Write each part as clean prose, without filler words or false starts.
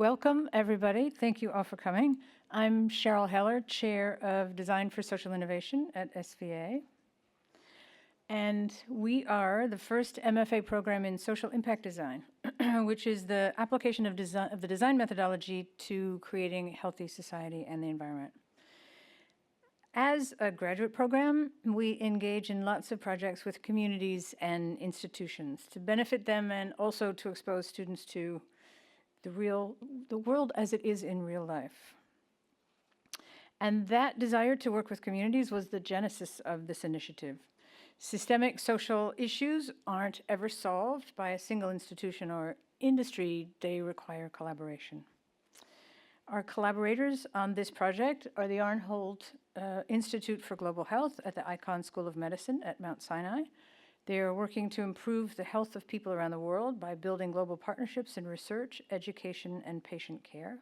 Welcome, everybody. Thank you all for coming. I'm Cheryl Heller, Chair of Design for Social Innovation at SVA. And we are the first MFA program in social impact design, which is the application of the design methodology to creating a healthy society and the environment. As a graduate program, we engage in lots of projects with communities and institutions to benefit them and also to expose students to the world as it is in real life. And that desire to work with communities was the genesis of this initiative. Systemic social issues aren't ever solved by a single institution or industry. They require collaboration. Our collaborators on this project are the Arnhold Institute for Global Health at the Icahn School of Medicine at Mount Sinai. They are working to improve the health of people around the world by building global partnerships in research, education, and patient care.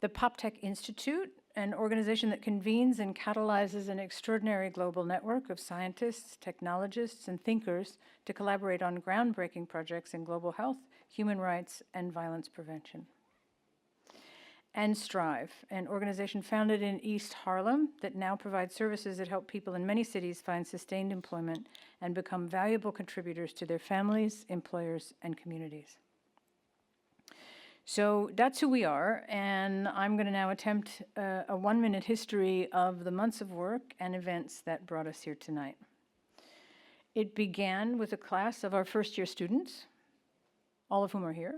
The PopTech Institute, an organization that convenes and catalyzes an extraordinary global network of scientists, technologists, and thinkers to collaborate on groundbreaking projects in global health, human rights, and violence prevention. And Strive, an organization founded in East Harlem that now provides services that help people in many cities find sustained employment and become valuable contributors to their families, employers, and communities. So that's who we are, and I'm going to now attempt a 1-minute history of the months of work and events that brought us here tonight. It began with a class of our first-year students, all of whom are here,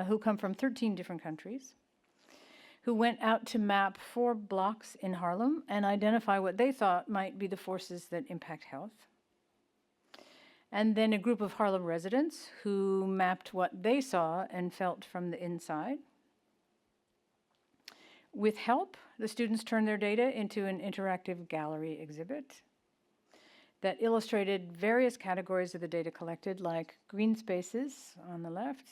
who come from 13 different countries, who went out to map 4 blocks in Harlem and identify what they thought might be the forces that impact health. And then a group of Harlem residents who mapped what they saw and felt from the inside. With help, the students turned their data into an interactive gallery exhibit that illustrated various categories of the data collected, like green spaces on the left,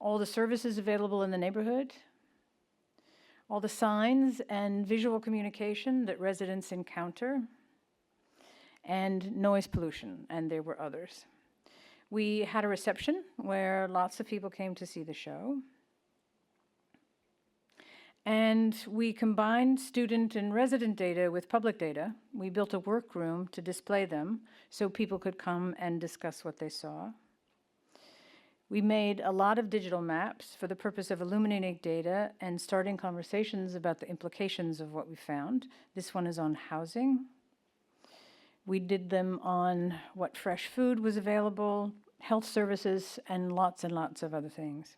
all the services available in the neighborhood, all the signs and visual communication that residents encounter, and noise pollution, and there were others. We had a reception where lots of people came to see the show. And we combined student and resident data with public data. We built a workroom to display them so people could come and discuss what they saw. We made a lot of digital maps for the purpose of illuminating data and starting conversations about the implications of what we found. This one is on housing. We did them on what fresh food was available, health services, and lots of other things.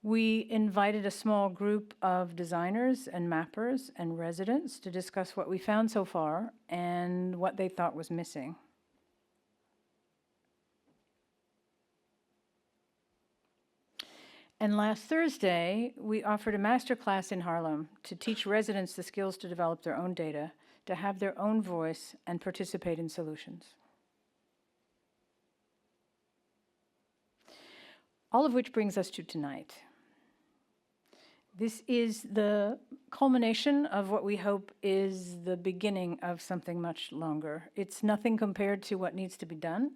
We invited a small group of designers and mappers and residents to discuss what we found so far and what they thought was missing. And last Thursday, we offered a masterclass in Harlem to teach residents the skills to develop their own data, to have their own voice, and participate in solutions. All of which brings us to tonight. This is the culmination of what we hope is the beginning of something much longer. It's nothing compared to what needs to be done,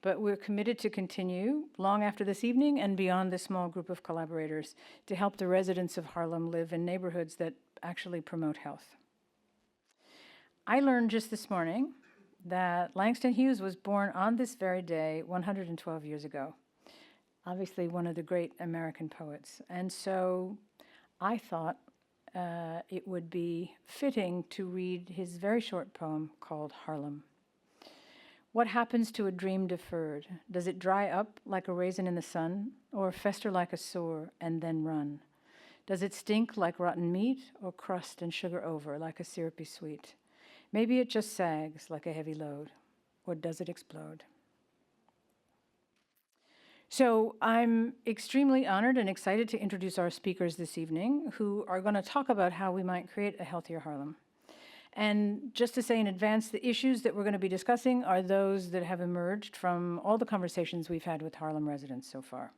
but we're committed to continue long after this evening and beyond this small group of collaborators to help the residents of Harlem live in neighborhoods that actually promote health. I learned just this morning that Langston Hughes was born on this very day 112 years ago. Obviously one of the great American poets. And so I thought it would be fitting to read his very short poem called Harlem. What happens to a dream deferred? Does it dry up like a raisin in the sun, or fester like a sore and then run? Does it stink like rotten meat, or crust and sugar over like a syrupy sweet? Maybe it just sags like a heavy load, or does it explode? So I'm extremely honored and excited to introduce our speakers this evening, who are going to talk about how we might create a healthier Harlem. And just to say in advance, the issues that we're going to be discussing are those that have emerged from all the conversations we've had with Harlem residents so far.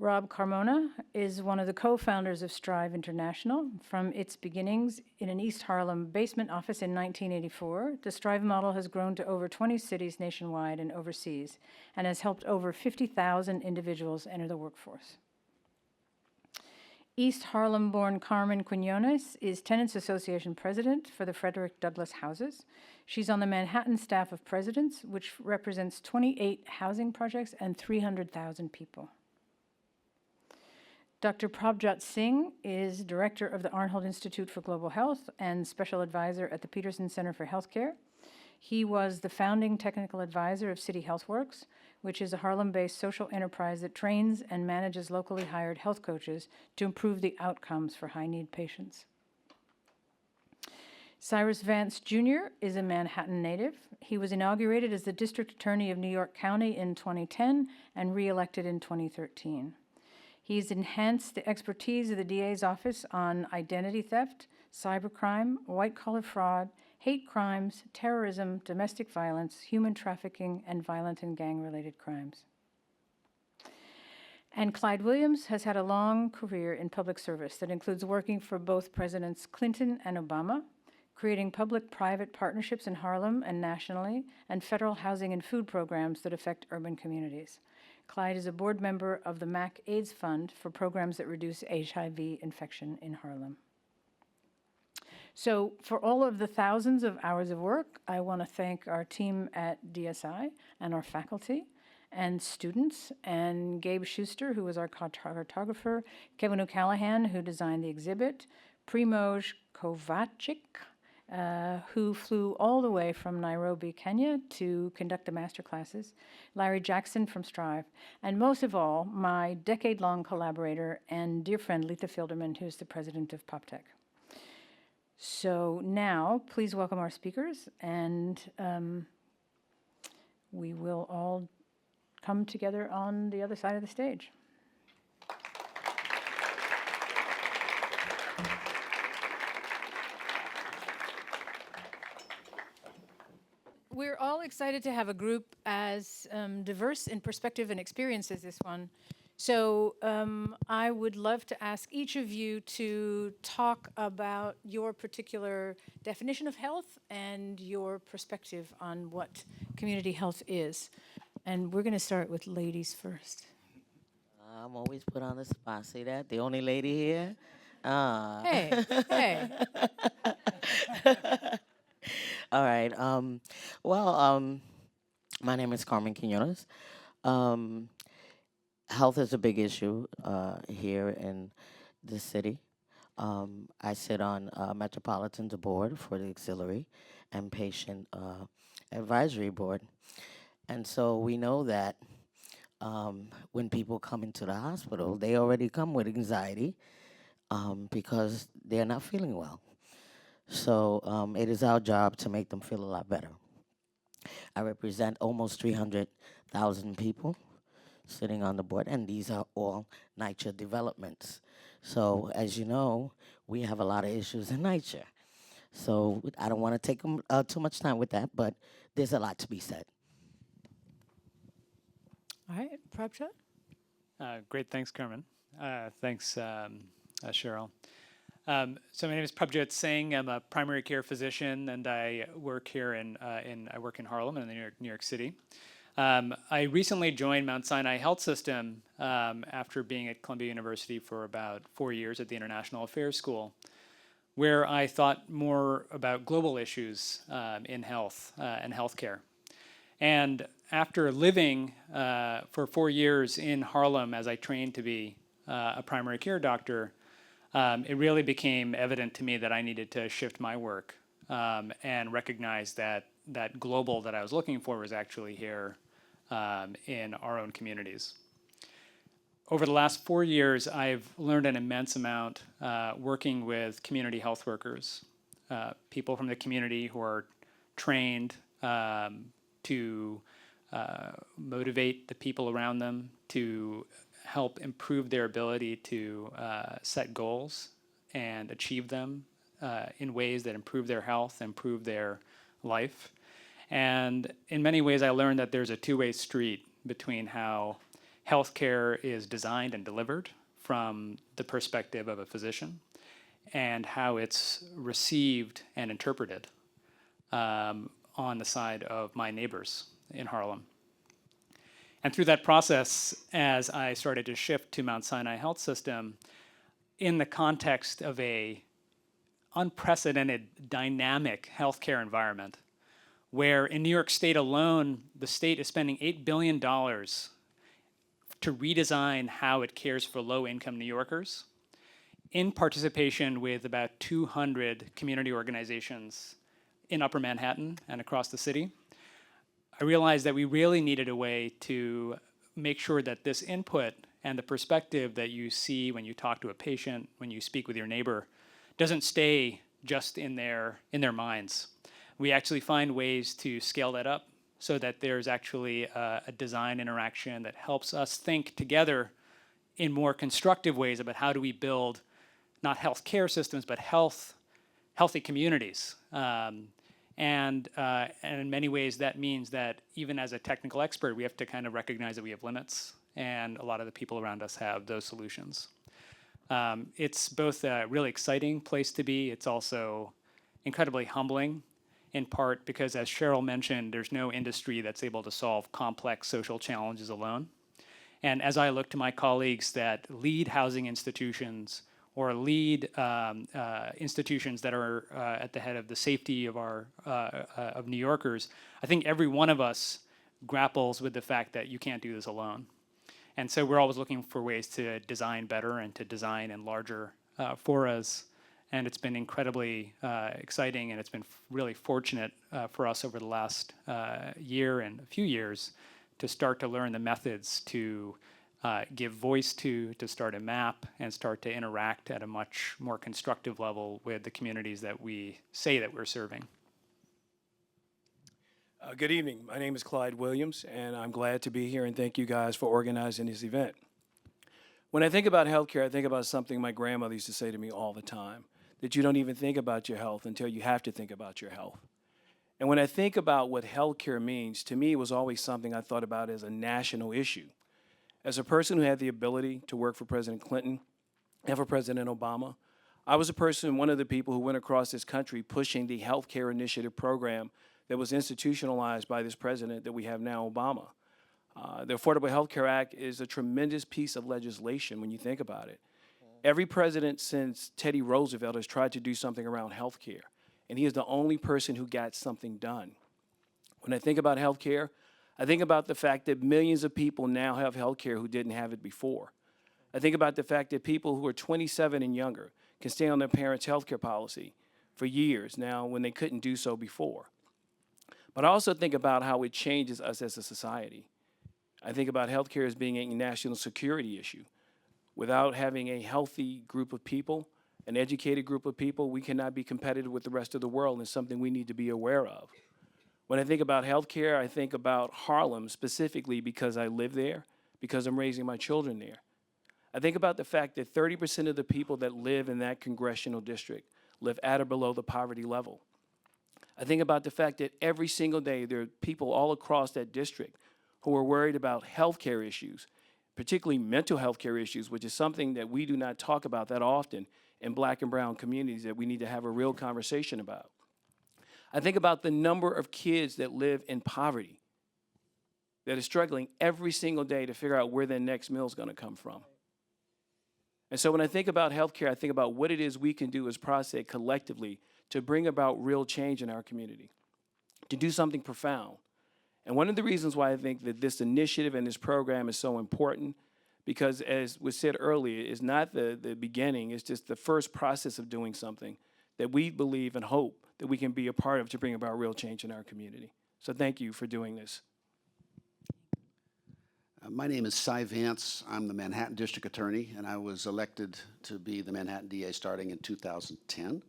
Rob Carmona is one of the co-founders of Strive International. From its beginnings in an East Harlem basement office in 1984, the Strive model has grown to over 20 cities nationwide and overseas, and has helped over 50,000 individuals enter the workforce. East Harlem-born Carmen Quinones is Tenants Association president for the Frederick Douglass Houses. She's on the Manhattan staff of presidents, which represents 28 housing projects and 300,000 people. Dr. Prabhjot Singh is director of the Arnhold Institute for Global Health and special advisor at the Peterson Center for Healthcare. He was the founding technical advisor of City HealthWorks, which is a Harlem-based social enterprise that trains and manages locally hired health coaches to improve the outcomes for high-need patients. Cyrus Vance Jr. is a Manhattan native. He was inaugurated as the District Attorney of New York County in 2010 and re-elected in 2013. He's enhanced the expertise of the DA's office on identity theft, cybercrime, white-collar fraud, hate crimes, terrorism, domestic violence, human trafficking, and violent and gang-related crimes. And Clyde Williams has had a long career in public service that includes working for both Presidents Clinton and Obama, creating public-private partnerships in Harlem and nationally, and federal housing and food programs that affect urban communities. Clyde is a board member of the MAC AIDS Fund for programs that reduce HIV infection in Harlem. So for all of the thousands of hours of work, I want to thank our team at DSI and our faculty and students, and Gabe Schuster, who was our cartographer, Kevin O'Callahan, who designed the exhibit, Primož Kovacic, who flew all the way from Nairobi, Kenya to conduct the master classes, Larry Jackson from Strive, and most of all, my decade-long collaborator and dear friend, Letha Filderman, who's the president of PopTech. So now, please welcome our speakers, and we will all come together on the other side of the stage. We're all excited to have a group as diverse in perspective and experience as this one. So I would love to ask each of you to talk about your particular definition of health and your perspective on what community health is. And we're going to start with ladies first. I'm always put on the spot. See that? The only lady here? Hey, hey. All right. My name is Carmen Quinones. Health is a big issue here in the city. I sit on Metropolitan's board for the auxiliary and patient advisory board. And so we know that when people come into the hospital, they already come with anxiety because they're not feeling well. So it is our job to make them feel a lot better. I represent almost 300,000 people sitting on the board, and these are all NYCHA developments. So as you know, we have a lot of issues in NYCHA. So I don't want to take too much time with that, but there's a lot to be said. All right, Prabhjot? Great, thanks, Carmen. Thanks, Cheryl. So my name is Prabhjot Singh. I'm a primary care physician, and I work here in Harlem in New York City. I recently joined Mount Sinai Health System after being at Columbia University for about 4 years at the International Affairs School, where I thought more about global issues in health and healthcare. And after living for 4 years in Harlem as I trained to be a primary care doctor, it really became evident to me that I needed to shift my work and recognize that that global that I was looking for was actually here in our own communities. Over the last 4 years, I've learned an immense amount working with community health workers, people from the community who are trained to motivate the people around them, to help improve their ability to set goals and achieve them in ways that improve their health, improve their life. And in many ways, I learned that there's a two-way street between how healthcare is designed and delivered from the perspective of a physician, and how it's received and interpreted on the side of my neighbors in Harlem. And through that process, as I started to shift to Mount Sinai Health System, in the context of a unprecedented dynamic healthcare environment, where in New York State alone, the state is spending $8 billion to redesign how it cares for low-income New Yorkers, in participation with about 200 community organizations in Upper Manhattan and across the city. I realized that we really needed a way to make sure that this input and the perspective that you see when you talk to a patient, when you speak with your neighbor, doesn't stay just in their minds. We actually find ways to scale that up so that there's actually a design interaction that helps us think together in more constructive ways about how do we build not healthcare systems, but healthy communities. And in many ways, that means that even as a technical expert, we have to kind of recognize that we have limits, and a lot of the people around us have those solutions. It's both a really exciting place to be. It's also incredibly humbling, in part because, as Cheryl mentioned, there's no industry that's able to solve complex social challenges alone. And as I look to my colleagues that lead housing institutions or lead institutions that are at the head of the safety of of New Yorkers, I think every one of us grapples with the fact that you can't do this alone. And so we're always looking for ways to design better and to design in larger foras. And it's been incredibly exciting, and it's been really fortunate for us over the last year and a few years to start to learn the methods to give voice to start a map, and start to interact at a much more constructive level with the communities that we say that we're serving. Good evening. My name is Clyde Williams, and I'm glad to be here, and thank you guys for organizing this event. When I think about healthcare, I think about something my grandmother used to say to me all the time, that you don't even think about your health until you have to think about your health. And when I think about what healthcare means, to me, it was always something I thought about as a national issue. As a person who had the ability to work for President Clinton and for President Obama, I was one of the people who went across this country pushing the healthcare initiative program that was institutionalized by this president that we have now, Obama. The Affordable Health Care Act is a tremendous piece of legislation when you think about it. Every president since Teddy Roosevelt has tried to do something around health care, and he is the only person who got something done. When I think about health care, I think about the fact that millions of people now have health care who didn't have it before. I think about the fact that people who are 27 and younger can stay on their parents' health care policy for years now when they couldn't do so before. But I also think about how it changes us as a society. I think about healthcare as being a national security issue. Without having a healthy group of people, an educated group of people, we cannot be competitive with the rest of the world, and it's something we need to be aware of. When I think about healthcare, I think about Harlem specifically because I live there, because I'm raising my children there. I think about the fact that 30% of the people that live in that congressional district live at or below the poverty level. I think about the fact that every single day there are people all across that district who are worried about healthcare issues, particularly mental health care issues, which is something that we do not talk about that often in Black and brown communities that we need to have a real conversation about. I think about the number of kids that live in poverty, that are struggling every single day to figure out where their next meal is going to come from. And so when I think about healthcare, I think about what it is we can do as Prostate collectively to bring about real change in our community, to do something profound. And one of the reasons why I think that this initiative and this program is so important, because as was said earlier, it's not the beginning, it's just the first process of doing something that we believe and hope that we can be a part of to bring about real change in our community. So thank you for doing this. My name is Cy Vance. I'm the Manhattan District Attorney, and I was elected to be the Manhattan DA starting in 2010.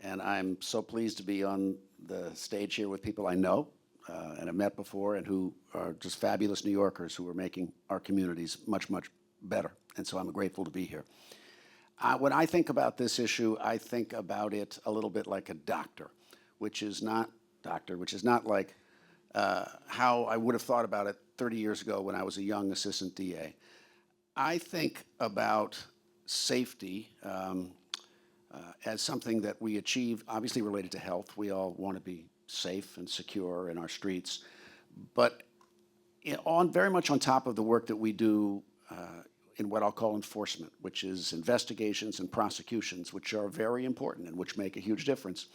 And I'm so pleased to be on the stage here with people I know and have met before, and who are just fabulous New Yorkers who are making our communities much, much better. And so I'm grateful to be here. When I think about this issue, I think about it a little bit like a doctor, which is not like how I would have thought about it 30 years ago when I was a young assistant DA. I think about safety as something that we achieve, obviously related to health. We all want to be safe and secure in our streets. But very much on top of the work that we do in what I'll call enforcement, which is investigations and prosecutions, which are very important and which make a huge difference.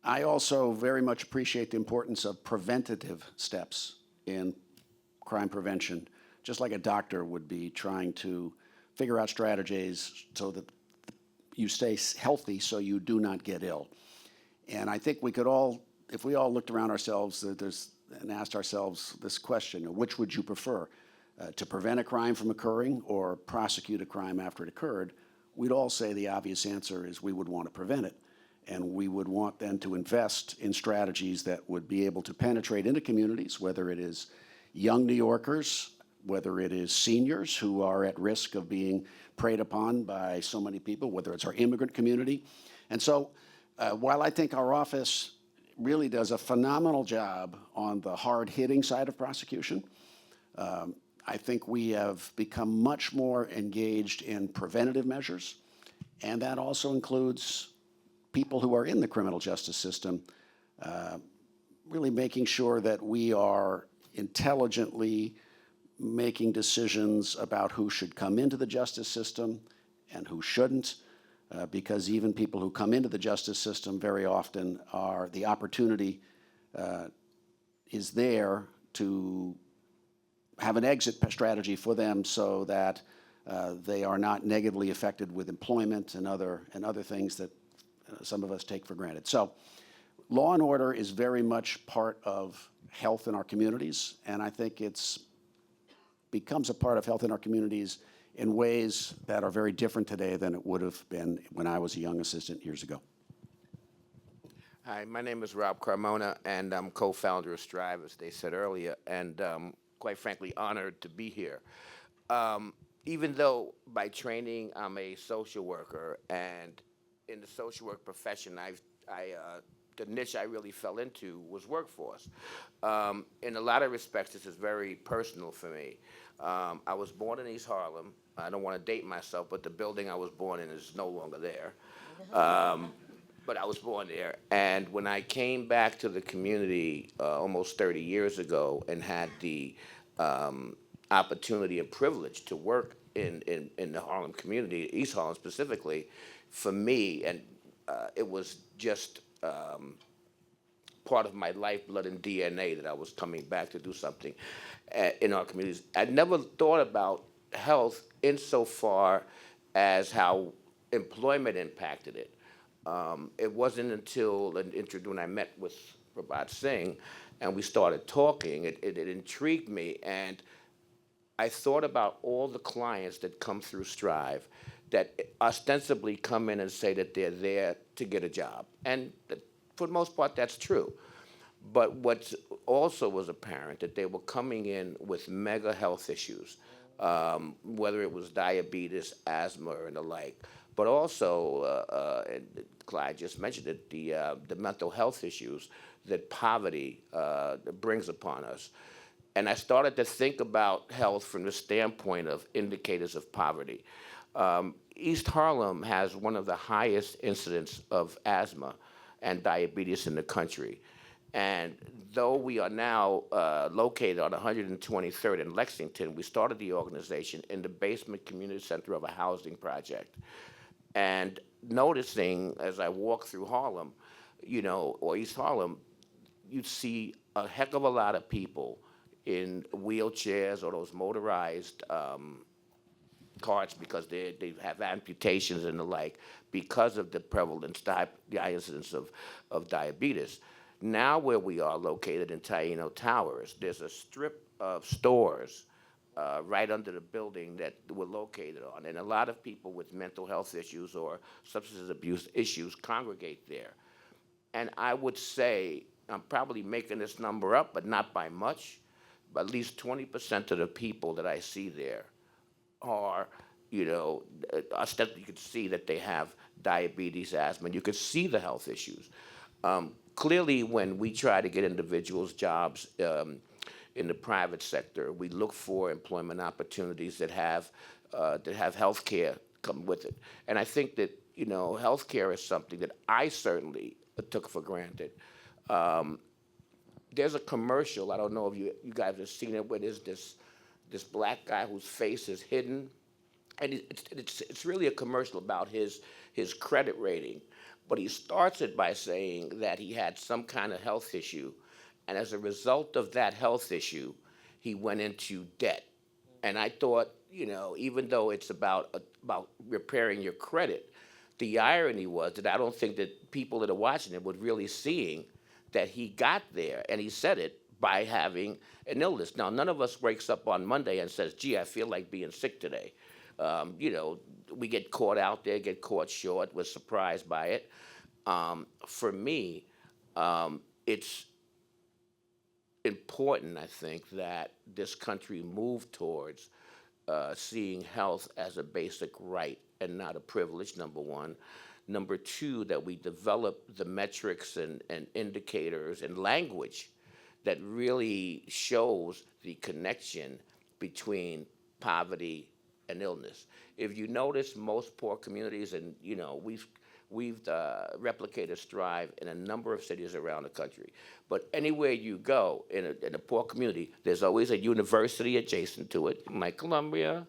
I also very much appreciate the importance of preventative steps in crime prevention, just like a doctor would be trying to figure out strategies so that you stay healthy so you do not get ill. And I think we could all, if we all looked around ourselves and asked ourselves this question, which would you prefer, to prevent a crime from occurring or prosecute a crime after it occurred, we'd all say the obvious answer is we would want to prevent it. And we would want then to invest in strategies that would be able to penetrate into communities, whether it is young New Yorkers, whether it is seniors who are at risk of being preyed upon by so many people, whether it's our immigrant community. And so while I think our office really does a phenomenal job on the hard-hitting side of prosecution, I think we have become much more engaged in preventative measures, and that also includes people who are in the criminal justice system, really making sure that we are intelligently making decisions about who should come into the justice system and who shouldn't, because even people who come into the justice system very often are, the opportunity is there to have an exit strategy for them so that they are not negatively affected with employment and other things that some of us take for granted. So law and order is very much part of health in our communities, and I think it's becomes a part of health in our communities in ways that are very different today than it would have been when I was a young assistant years ago. Hi, my name is Rob Carmona, and I'm co-founder of Strive, as they said earlier, and quite frankly, honored to be here. Even though by training I'm a social worker, and in the social work profession, the niche I really fell into was workforce. In a lot of respects, this is very personal for me. I was born in East Harlem. I don't want to date myself, but the building I was born in is no longer there. But I was born there. And when I came back to the community almost 30 years ago and had the opportunity and privilege to work in the Harlem community, East Harlem specifically, for me, and it was just part of my lifeblood and DNA that I was coming back to do something in our communities. I never thought about health insofar as how employment impacted it. It wasn't until when I met with Prabhjot Singh and we started talking, it intrigued me, and I thought about all the clients that come through Strive that ostensibly come in and say that they're there to get a job. And for the most part, that's true. But what also was apparent, that they were coming in with mega health issues, whether it was diabetes, asthma, and the like. But also, and Clyde just mentioned it, the mental health issues that poverty brings upon us. And I started to think about health from the standpoint of indicators of poverty. East Harlem has one of the highest incidents of asthma and diabetes in the country. And though we are now located on 123rd in Lexington, we started the organization in the basement community center of a housing project. And noticing as I walk through Harlem, or East Harlem, you'd see a heck of a lot of people in wheelchairs or those motorized carts because they have amputations and the like because of the prevalence, the high incidence of diabetes. Now where we are located in Taino Towers, there's a strip of stores right under the building that we're located on. And a lot of people with mental health issues or substance abuse issues congregate there. And I would say, I'm probably making this number up, but not by much, but at least 20% of the people that I see there are, ostensibly you could see that they have diabetes, asthma, and you could see the health issues. clearly, when we try to get individuals jobs in the private sector, we look for employment opportunities that have health care come with it. And I think that, health care is something that I certainly took for granted. There's a commercial, I don't know if you guys have seen it, where there's this black guy whose face is hidden. And it's really a commercial about his credit rating. But he starts it by saying that he had some kind of health issue, and as a result of that health issue, he went into debt. And I thought, even though it's about repairing your credit, the irony was that I don't think that people that are watching it were really seeing that he got there, and he said it by having an illness. Now, none of us wakes up on Monday and says, gee, I feel like being sick today. We get caught out there, get caught short, we're surprised by it. For me, it's important, I think, that this country move towards seeing health as a basic right and not a privilege, number one. Number two, that we develop the metrics and indicators and language that really shows the connection between poverty and illness. If you notice, most poor communities, and we've replicated Strive in a number of cities around the country. But anywhere you go in a poor community, there's always a university adjacent to it, like Columbia,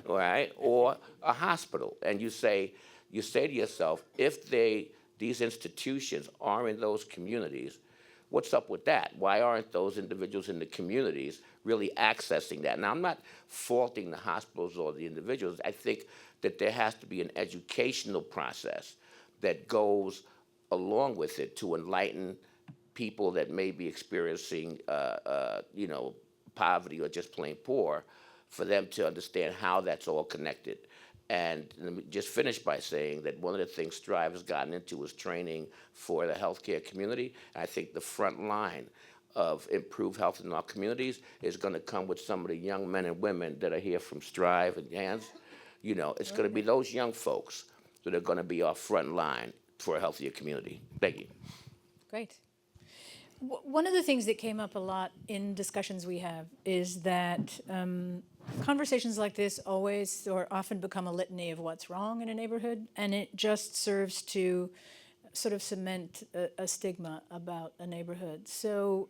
right, or a hospital. And you say to yourself, if these institutions are in those communities, what's up with that? Why aren't those individuals in the communities really accessing that? Now, I'm not faulting the hospitals or the individuals. I think that there has to be an educational process that goes along with it to enlighten people that may be experiencing, poverty or just plain poor, for them to understand how that's all connected. And let me just finish by saying that one of the things Strive has gotten into is training for the healthcare community. I think the front line of improved health in our communities is going to come with some of the young men and women that are here from Strive and Hands. It's going to be those young folks that are going to be our front line for a healthier community. Thank you. Great. One of the things that came up a lot in discussions we have is that conversations like this always or often become a litany of what's wrong in a neighborhood, and it just serves to sort of cement a stigma about a neighborhood. So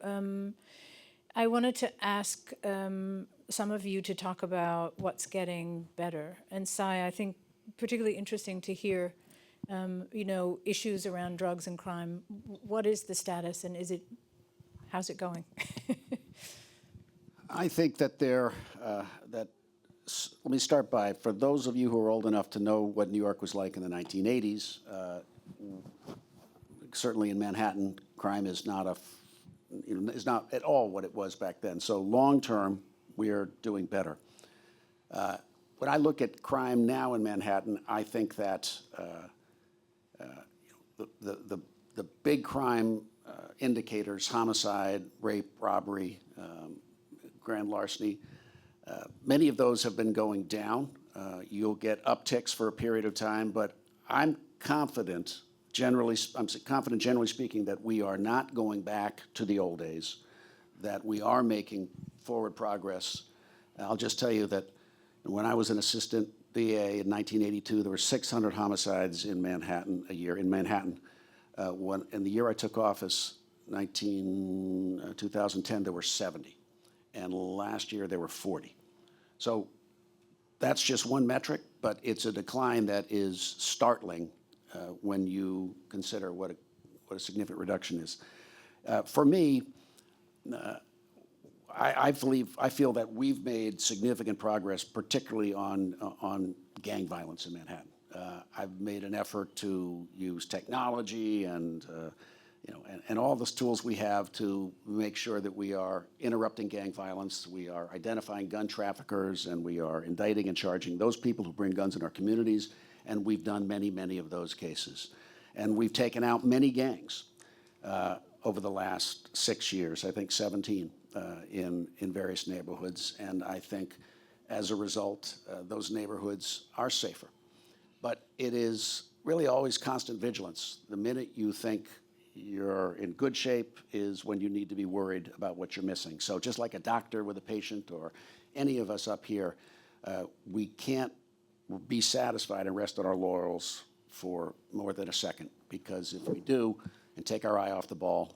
I wanted to ask some of you to talk about what's getting better. And Cy, I think particularly interesting to hear issues around drugs and crime. What is the status, and how's it going? I think that let me start by, for those of you who are old enough to know what New York was like in the 1980s, certainly in Manhattan, crime is not is not at all what it was back then. So long term, we are doing better. When I look at crime now in Manhattan, I think that the big crime indicators, homicide, rape, robbery, grand larceny, many of those have been going down. You'll get upticks for a period of time, but I'm confident, generally speaking, that we are not going back to the old days, that we are making forward progress. I'll just tell you that when I was an assistant DA in 1982, there were 600 homicides in Manhattan a year, in Manhattan. In the year I took office, 2010, there were 70. And last year there were 40. So that's just one metric, but it's a decline that is startling when you consider what a significant reduction is. For me, I feel that we've made significant progress, particularly on gang violence in Manhattan. I've made an effort to use technology and all the tools we have to make sure that we are interrupting gang violence, we are identifying gun traffickers, and we are indicting and charging those people who bring guns in our communities, and we've done many, many of those cases. And we've taken out many gangs over the last 6 years, I think 17 in various neighborhoods, and I think as a result, those neighborhoods are safer. But it is really always constant vigilance. The minute you think you're in good shape is when you need to be worried about what you're missing. So just like a doctor with a patient or any of us up here, we can't be satisfied and rest on our laurels for more than a second, because if we do and take our eye off the ball,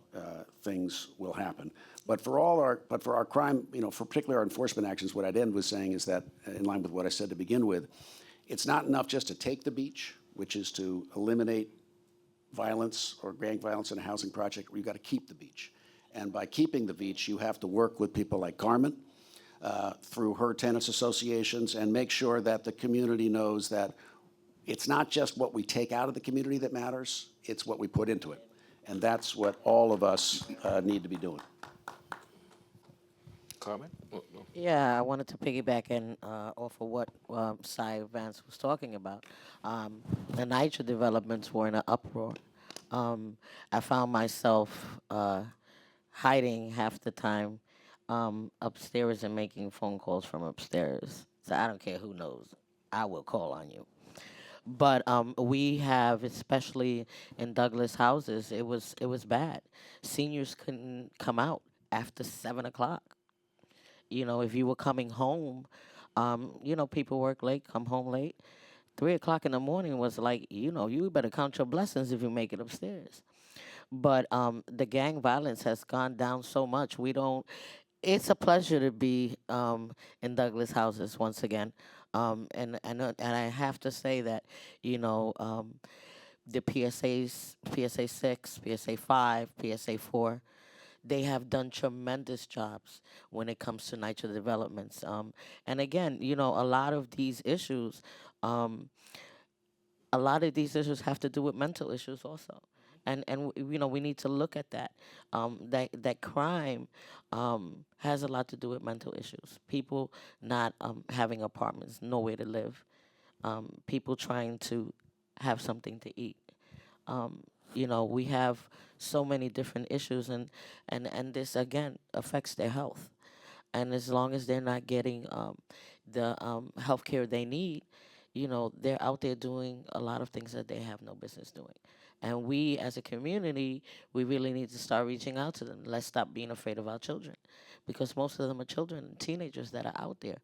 things will happen. But for our crime, for particularly our enforcement actions, what I'd end with saying is that, in line with what I said to begin with, it's not enough just to take the beach, which is to eliminate violence or gang violence in a housing project. You've got to keep the beach. And by keeping the beach, you have to work with people like Carmen through her tenants associations, and make sure that the community knows that it's not just what we take out of the community that matters, it's what we put into it. And that's what all of us need to be doing. Carmen? Oh, no. Yeah, I wanted to piggyback and off of what Vance was talking about. The NYCHA developments were in an uproar. I found myself hiding half the time upstairs and making phone calls from upstairs. So I don't care who knows. I will call on you. But we have, especially in Douglas houses, it was bad. Seniors couldn't come out after 7 o'clock. If you were coming home, people work late, come home late. 3 o'clock in the morning was like, you better count your blessings if you make it upstairs. But the gang violence has gone down so much. It's a pleasure to be in Douglas houses once again. And I have to say that, the PSAs, PSA 6, PSA 5, PSA 4, they have done tremendous jobs when it comes to NYCHA developments. And again, a lot of these issues, have to do with mental issues also. And we need to look at that. That crime has a lot to do with mental issues. People not having apartments, nowhere to live. People trying to have something to eat. We have so many different issues, and this again affects their health. And as long as they're not getting the health care they need, they're out there doing a lot of things that they have no business doing. And we, as a community, we really need to start reaching out to them. Let's stop being afraid of our children, because most of them are children and teenagers that are out there.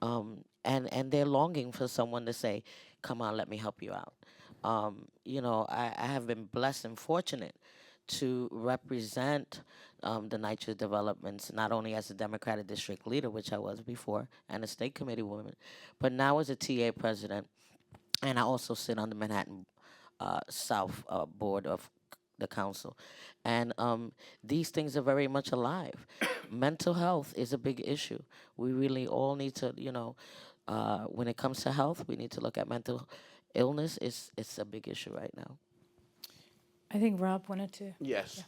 And they're longing for someone to say, come on, let me help you out. I have been blessed and fortunate to represent the NYCHA developments, not only as a Democratic district leader, which I was before, and a state committee woman, but now as a TA president. And I also sit on the Manhattan South board of the council. And these things are very much alive. Mental health is a big issue. We really all need to, when it comes to health, we need to look at mental illness. It's a big issue right now. I think Rob wanted to. Yes.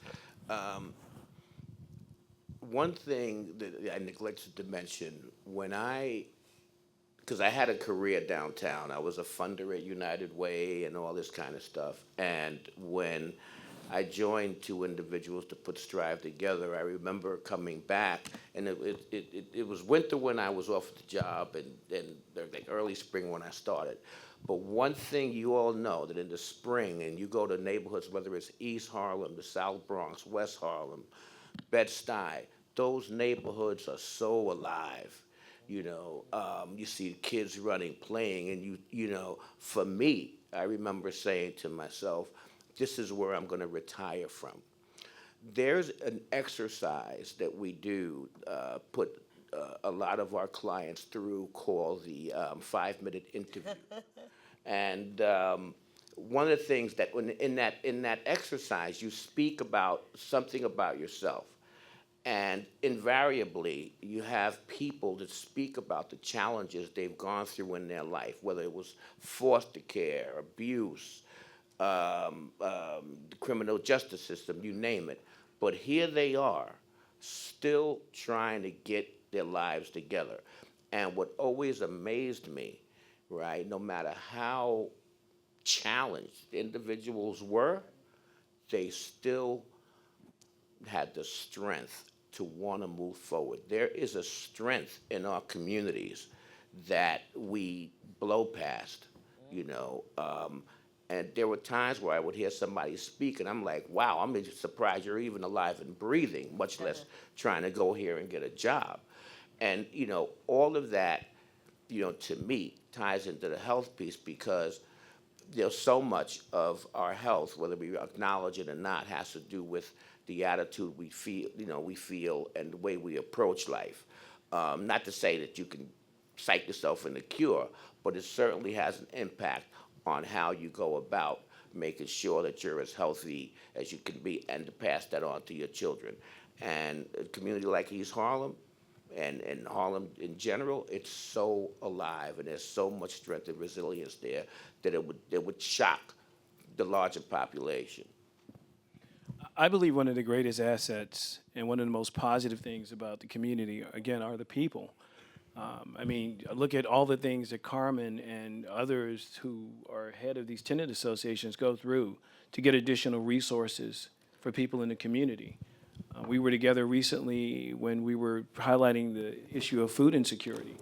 One thing that I neglected to mention, because I had a career downtown. I was a funder at United Way and all this kind of stuff. And when I joined two individuals to put Strive together, I remember coming back, and it was winter when I was off the job, and like early spring when I started. But one thing you all know, that in the spring, and you go to neighborhoods, whether it's East Harlem, the South Bronx, West Harlem, Bed-Stuy, those neighborhoods are so alive. You see kids running, playing, and for me, I remember saying to myself, this is where I'm going to retire from. There's an exercise that we do, put a lot of our clients through, called the 5-minute interview. And one of the things that in that exercise, you speak about something about yourself. And invariably, you have people that speak about the challenges they've gone through in their life, whether it was foster care, abuse, the criminal justice system, you name it. But here they are, still trying to get their lives together. And what always amazed me, right, no matter how challenged individuals were, they still had the strength to want to move forward. There is a strength in our communities that we blow past, And there were times where I would hear somebody speak, and I'm like, wow, I'm just surprised you're even alive and breathing, much less trying to go here and get a job. And, all of that, to me, ties into the health piece because so much of our health, whether we acknowledge it or not, has to do with the attitude we feel and the way we approach life. Not to say that you can psych yourself in the cure, but it certainly has an impact on how you go about making sure that you're as healthy as you can be and to pass that on to your children. And a community like East Harlem and Harlem in general, it's so alive and there's so much strength and resilience there that it would shock the larger population. I believe one of the greatest assets and one of the most positive things about the community, again, are the people. Look at all the things that Carmen and others who are head of these tenant associations go through to get additional resources for people in the community. We were together recently when we were highlighting the issue of food insecurity,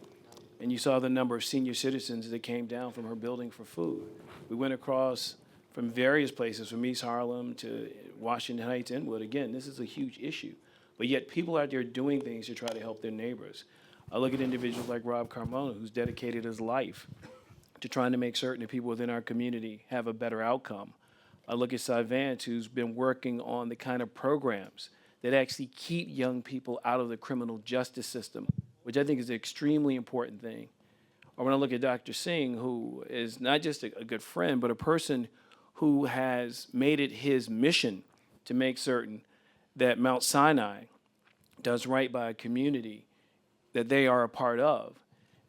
and you saw the number of senior citizens that came down from her building for food. We went across from various places, from East Harlem to Washington Heights, Inwood. Again, this is a huge issue, but yet people out there doing things to try to help their neighbors. I look at individuals like Rob Carmona, who's dedicated his life to trying to make certain that people within our community have a better outcome. I look at Vance, who's been working on the kind of programs that actually keep young people out of the criminal justice system, which I think is an extremely important thing. Or when I look at Dr. Singh, who is not just a good friend, but a person who has made it his mission to make certain that Mount Sinai does right by a community that they are a part of.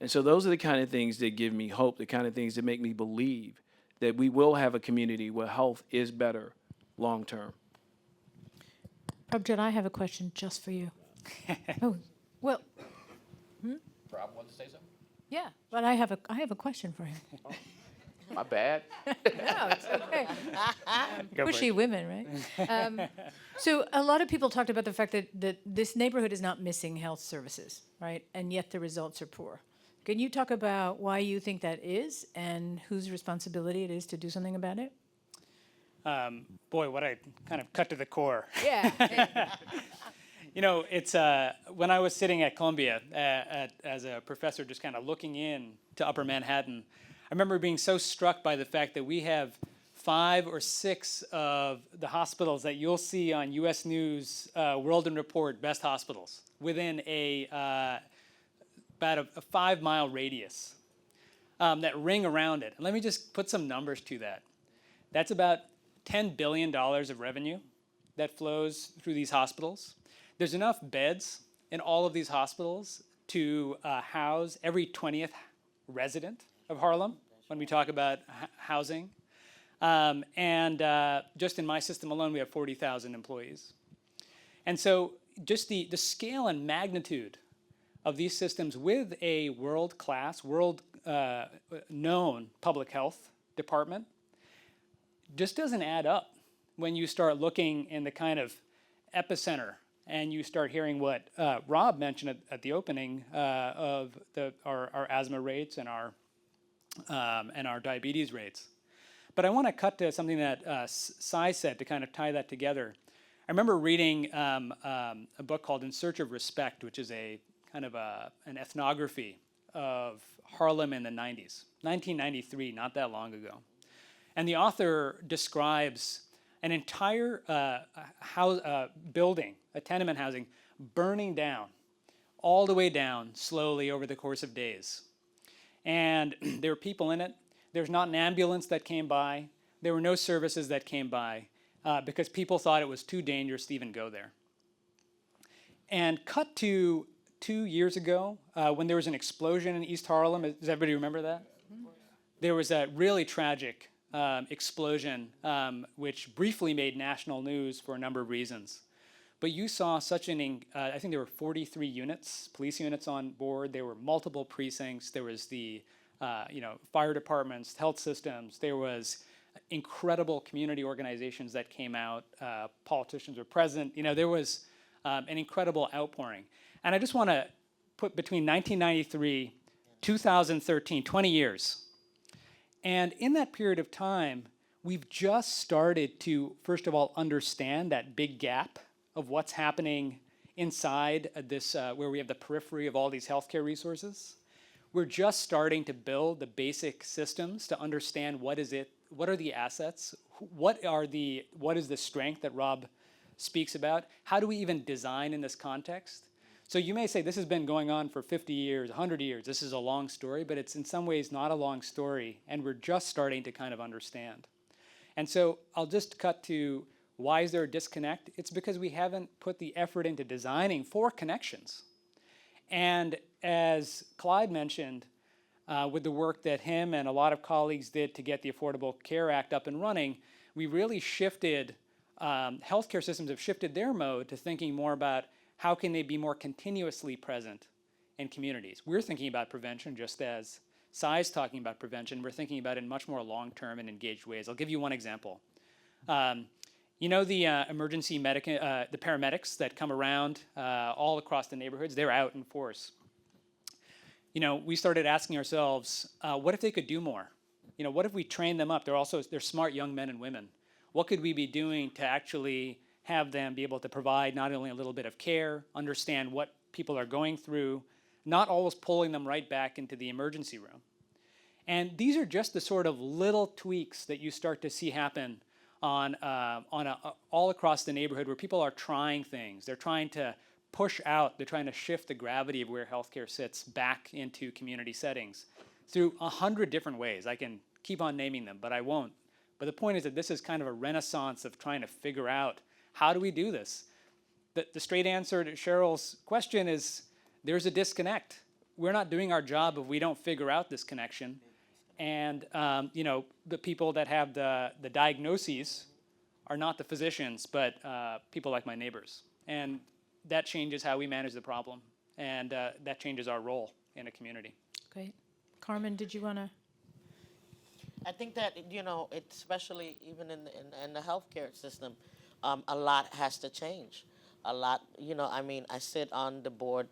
And so those are the kind of things that give me hope, the kind of things that make me believe that we will have a community where health is better long term. Prabhjot, I have a question just for you. Oh, well, Rob wanted to say something? yeah, but I have a question for him. My bad. No, it's okay. Go for Pushy it. women, right? So a lot of people talked about the fact that this neighborhood is not missing health services, right? And yet the results are poor. Can you talk about why you think that is and whose responsibility it is to do something about it? Boy, what I kind of cut to the core. Yeah. It's when I was sitting at Columbia as a professor, just kind of looking in to Upper Manhattan, I remember being so struck by the fact that we have 5 or 6 of the hospitals that you'll see on U.S. News World and Report Best Hospitals within about a 5-mile radius that ring around it. And let me just put some numbers to that. That's about $10 billion of revenue that flows through these hospitals. There's enough beds in all of these hospitals to house every 20th resident of Harlem when we talk about housing. Just in my system alone, we have 40,000 employees. And so just the scale and magnitude of these systems with a world-class, world-known public health department just doesn't add up when you start looking in the kind of epicenter and you start hearing what Rob mentioned at the opening of our asthma rates and our diabetes rates. But I want to cut to something that Cy said to kind of tie that together. I remember reading a book called In Search of Respect, which is a kind of an ethnography of Harlem in the 90s, 1993, not that long ago. And the author describes an entire building, a tenement housing, burning down, all the way down slowly over the course of days. And there were people in it. There's not an ambulance that came by. There were no services that came by because people thought it was too dangerous to even go there. And cut to 2 years ago when there was an explosion in East Harlem. Does everybody remember that? Mm-hmm. There was a really tragic explosion which briefly made national news for a number of reasons. But you saw such I think there were 43 units, police units on board. There were multiple precincts. There was the fire departments, health systems. There was incredible community organizations that came out. Politicians were present. There was an incredible outpouring. And I just want to put between 1993, 2013, 20 years. And in that period of time, we've just started to, first of all, understand that big gap of what's happening inside this, where we have the periphery of all these healthcare resources. We're just starting to build the basic systems to understand what are the assets, what is the strength that Rob speaks about, how do we even design in this context? So you may say this has been going on for 50 years, 100 years, this is a long story, but it's in some ways not a long story, and we're just starting to kind of understand. And so I'll just cut to why is there a disconnect? It's because we haven't put the effort into designing for connections. And as Clyde mentioned, with the work that him and a lot of colleagues did to get the Affordable Care Act up and running, we really shifted, healthcare systems have shifted their mode to thinking more about how can they be more continuously present in communities. We're thinking about prevention just as Cy's talking about prevention. We're thinking about it in much more long-term and engaged ways. I'll give you one example. You know the the paramedics that come around all across the neighborhoods, they're out in force. You know, we started asking ourselves, what if they could do more? You know, what if we trained them up? They're smart young men and women. What could we be doing to actually have them be able to provide not only a little bit of care, understand what people are going through, not always pulling them right back into the emergency room. And these are just the sort of little tweaks that you start to see happen on all across the neighborhood where people are trying things. They're trying to push out, they're trying to shift the gravity of where healthcare sits back into community settings through 100 different ways. I can keep on naming them, but I won't. But the point is that this is kind of a renaissance of trying to figure out how do we do this? The straight answer to Cheryl's question is there's a disconnect. We're not doing our job if we don't figure out this connection. And you know, the people that have the diagnoses are not the physicians, but people like my neighbors. And that changes how we manage the problem. And that changes our role in a community. Great. Carmen, did you want to? I think that, you know, especially even in the healthcare system, a lot has to change. A lot, you know, I mean, I sit on the board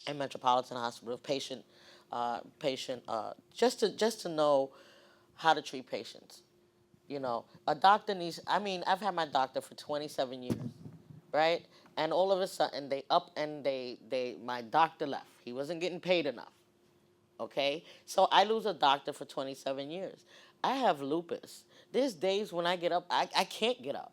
in Metropolitan Hospital, just to know how to treat patients. You know, a doctor needs, I mean, I've had my doctor for 27 years, right? And all of a sudden my doctor left. He wasn't getting paid enough. Okay? So I lose a doctor for 27 years. I have lupus. There's days when I get up, I can't get up.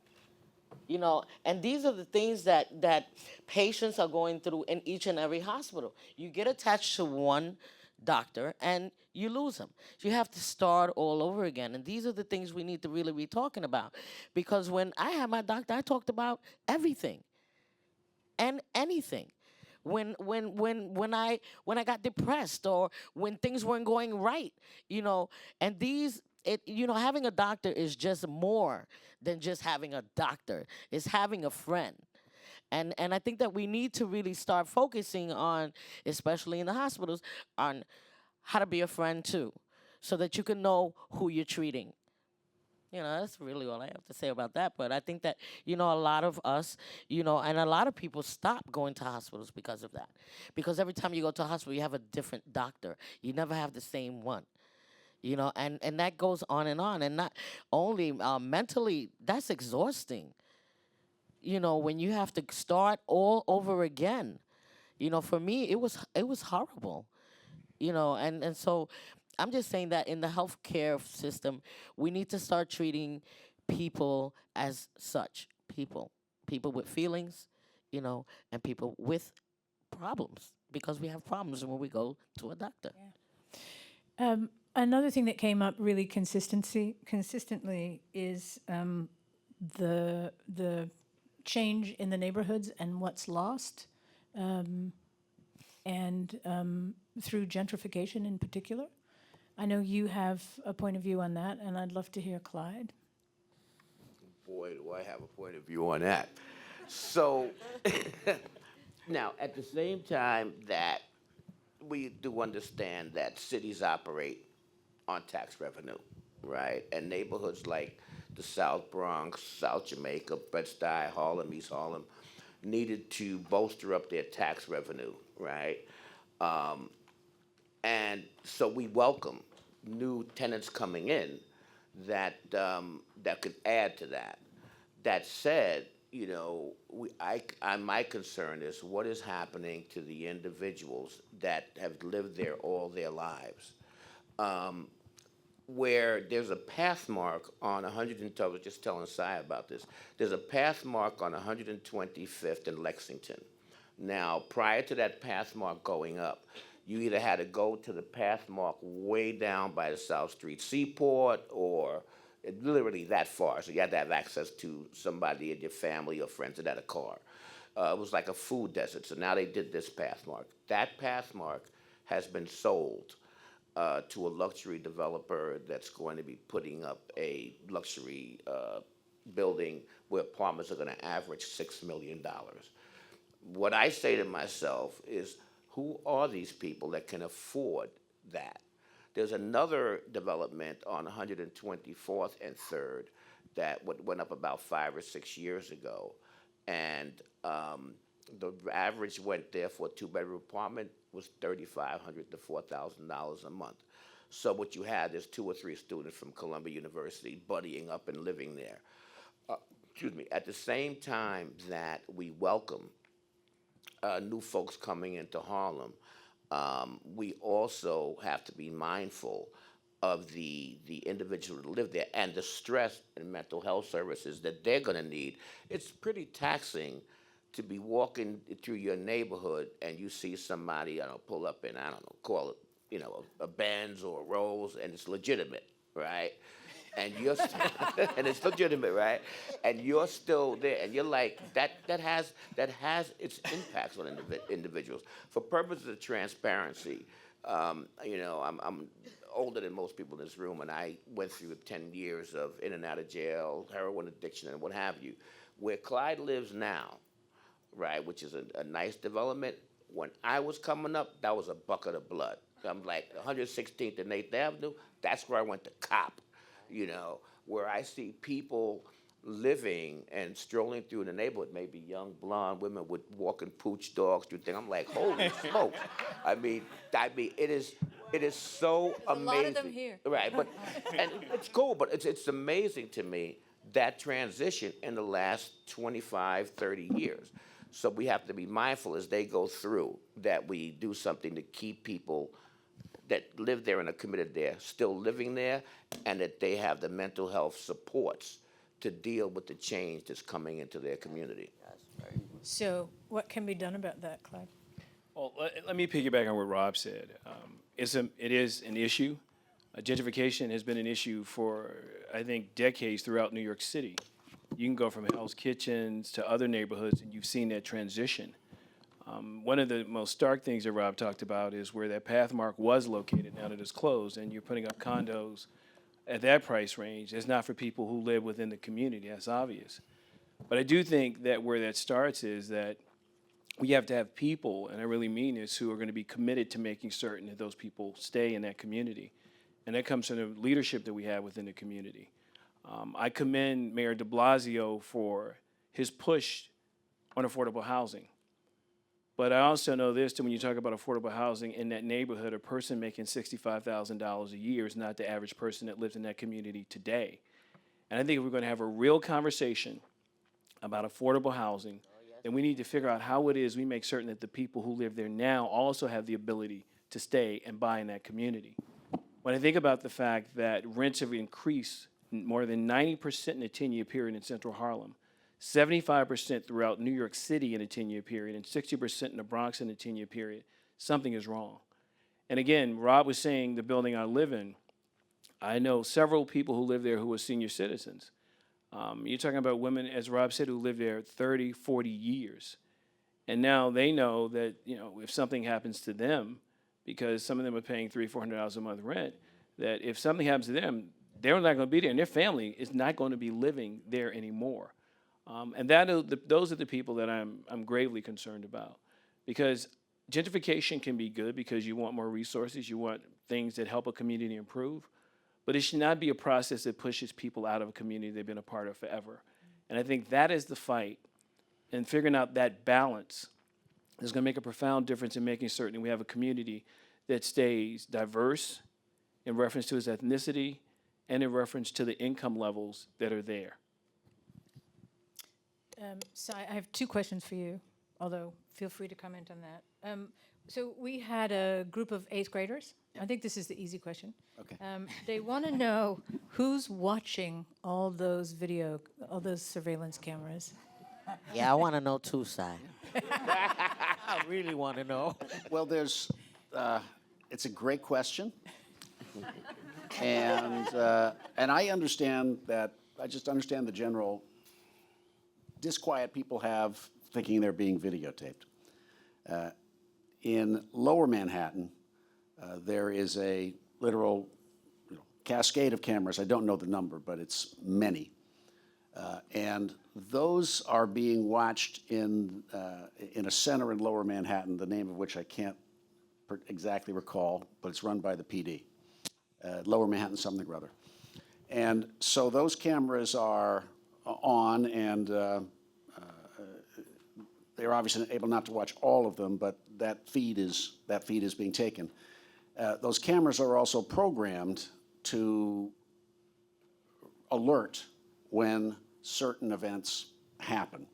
You know, and these are the things that patients are going through in each and every hospital. You get attached to one doctor and you lose them. You have to start all over again. And these are the things we need to really be talking about. Because when I had my doctor, I talked about everything and anything. When I got depressed or when things weren't going right, you know, and you know, having a doctor is just more than just having a doctor. It's having a friend. And I think that we need to really start focusing on, especially in the hospitals, on how to be a friend too, so that you can know who you're treating. You know, that's really all I have to say about that. But I think that, you know, a lot of us, you know, and a lot of people stop going to hospitals because of that. Because every time you go to a hospital, you have a different doctor. You never have the same one. You know, and that goes on. And not only mentally, that's exhausting. You know, when you have to start all over again. You know, for me, it was horrible. You know, and so I'm just saying that in the healthcare system, we need to start treating people as such. People with feelings, you know, and people with problems, because we have problems when we go to a doctor. Yeah. Another thing that came up really consistently is the change in the neighborhoods and what's lost, and through gentrification in particular. I know you have a point of view on that, and I'd love to hear Clyde. Boy, do I have a point of view on that. So, now, at the same time that we do understand that cities operate on tax revenue, right? And neighborhoods like the South Bronx, South Jamaica, Bed-Stuy, Harlem, East Harlem, needed to bolster up their tax revenue, right? And so we welcome new tenants coming in that that could add to that. That said, my concern is what is happening to the individuals that have lived there all their lives. Where there's a path mark on 112, I was just telling Cy about this. There's a path mark on 125th in Lexington. Now, prior to that path mark going up, you either had to go to the path mark way down by the South Street Seaport or literally that far. So you had to have access to somebody in your family or friends that had a car. It was like a food desert. So now they did this path mark. That path mark has been sold to a luxury developer that's going to be putting up a luxury building where apartments are going to average $6 million. What I say to myself is, who are these people that can afford that? There's another development on 124th and 3rd that went up about 5 or 6 years ago, and the average rent there for a two-bedroom apartment was $3,500 to $4,000 a month. So what you had is 2 or 3 students from Columbia University buddying up and living there. At the same time that we welcome new folks coming into Harlem, we also have to be mindful of the individual that live there and the stress and mental health services that they're going to need. It's pretty taxing to be walking through your neighborhood and you see somebody, pull up in, call it, a Benz or a Rolls, and it's legitimate, right? And you're and it's legitimate, right? And you're still there, and you're like, that has its impacts on individuals. For purposes of transparency, I'm older than most people in this room, and I went through 10 years of in and out of jail, heroin addiction, and what have you. Where Clyde lives now, right, which is a nice development, when I was coming up, that was a bucket of blood. I'm like 116th and 8th Avenue, that's where I went to cop, where I see people living and strolling through the neighborhood, maybe young blonde women with walking pooch dogs through things. I'm like, holy smoke. I mean, it is so amazing. A lot of them here. Right, and it's cool, but it's amazing to me that transition in the last 25, 30 years. So we have to be mindful as they go through that we do something to keep people that live there and are committed there still living there, and that they have the mental health supports to deal with the change that's coming into their community. So what can be done about that, Clyde? Well, let me piggyback on what Rob said. It is an issue. Gentrification has been an issue for, I think, decades throughout New York City. You can go from Hell's Kitchens to other neighborhoods, and you've seen that transition. One of the most stark things that Rob talked about is where that path mark was located now that it's closed, and you're putting up condos at that price range. It's not for people who live within the community. That's obvious. But I do think that where that starts is that we have to have people, and I really mean this, who are going to be committed to making certain that those people stay in that community. And that comes from the leadership that we have within the community. I commend Mayor de Blasio for his push on affordable housing. But I also know this, that when you talk about affordable housing in that neighborhood, a person making $65,000 a year is not the average person that lives in that community today. And I think if we're going to have a real conversation about affordable housing, then we need to figure out how it is we make certain that the people who live there now also have the ability to stay and buy in that community. When I think about the fact that rents have increased more than 90% in a 10-year period in Central Harlem, 75% throughout New York City in a 10-year period, and 60% in the Bronx in a 10-year period, something is wrong. And again, Rob was saying the building I live in, I know several people who live there who are senior citizens. You're talking about women, as Rob said, who lived there 30, 40 years. And now they know that, if something happens to them, because some of them are paying $300, $400 a month rent, that if something happens to them, they're not going to be there, and their family is not going to be living there anymore. And those are the people that I'm gravely concerned about, because gentrification can be good because you want more resources, you want things that help a community improve, but it should not be a process that pushes people out of a community they've been a part of forever. And I think that is the fight, and figuring out that balance is going to make a profound difference in making certain we have a community that stays diverse in reference to its ethnicity, and in reference to the income levels that are there? So I have two questions for you, although feel free to comment on that. So we had a group of eighth graders. I think this is the easy question. Okay. They want to know who's watching all those surveillance cameras. Yeah, I want to know too, Si. I really want to know. Well, it's a great question. And I understand that, I just understand the general disquiet people have thinking they're being videotaped. In lower Manhattan, there is a literal cascade of cameras. I don't know the number, but it's many. And those are being watched in a center in lower Manhattan, the name of which I can't exactly recall, but it's run by the PD. Lower Manhattan something or other. And so those cameras are on, and they're obviously able not to watch all of them, but that feed is being taken. Those cameras are also programmed to alert when certain events happen.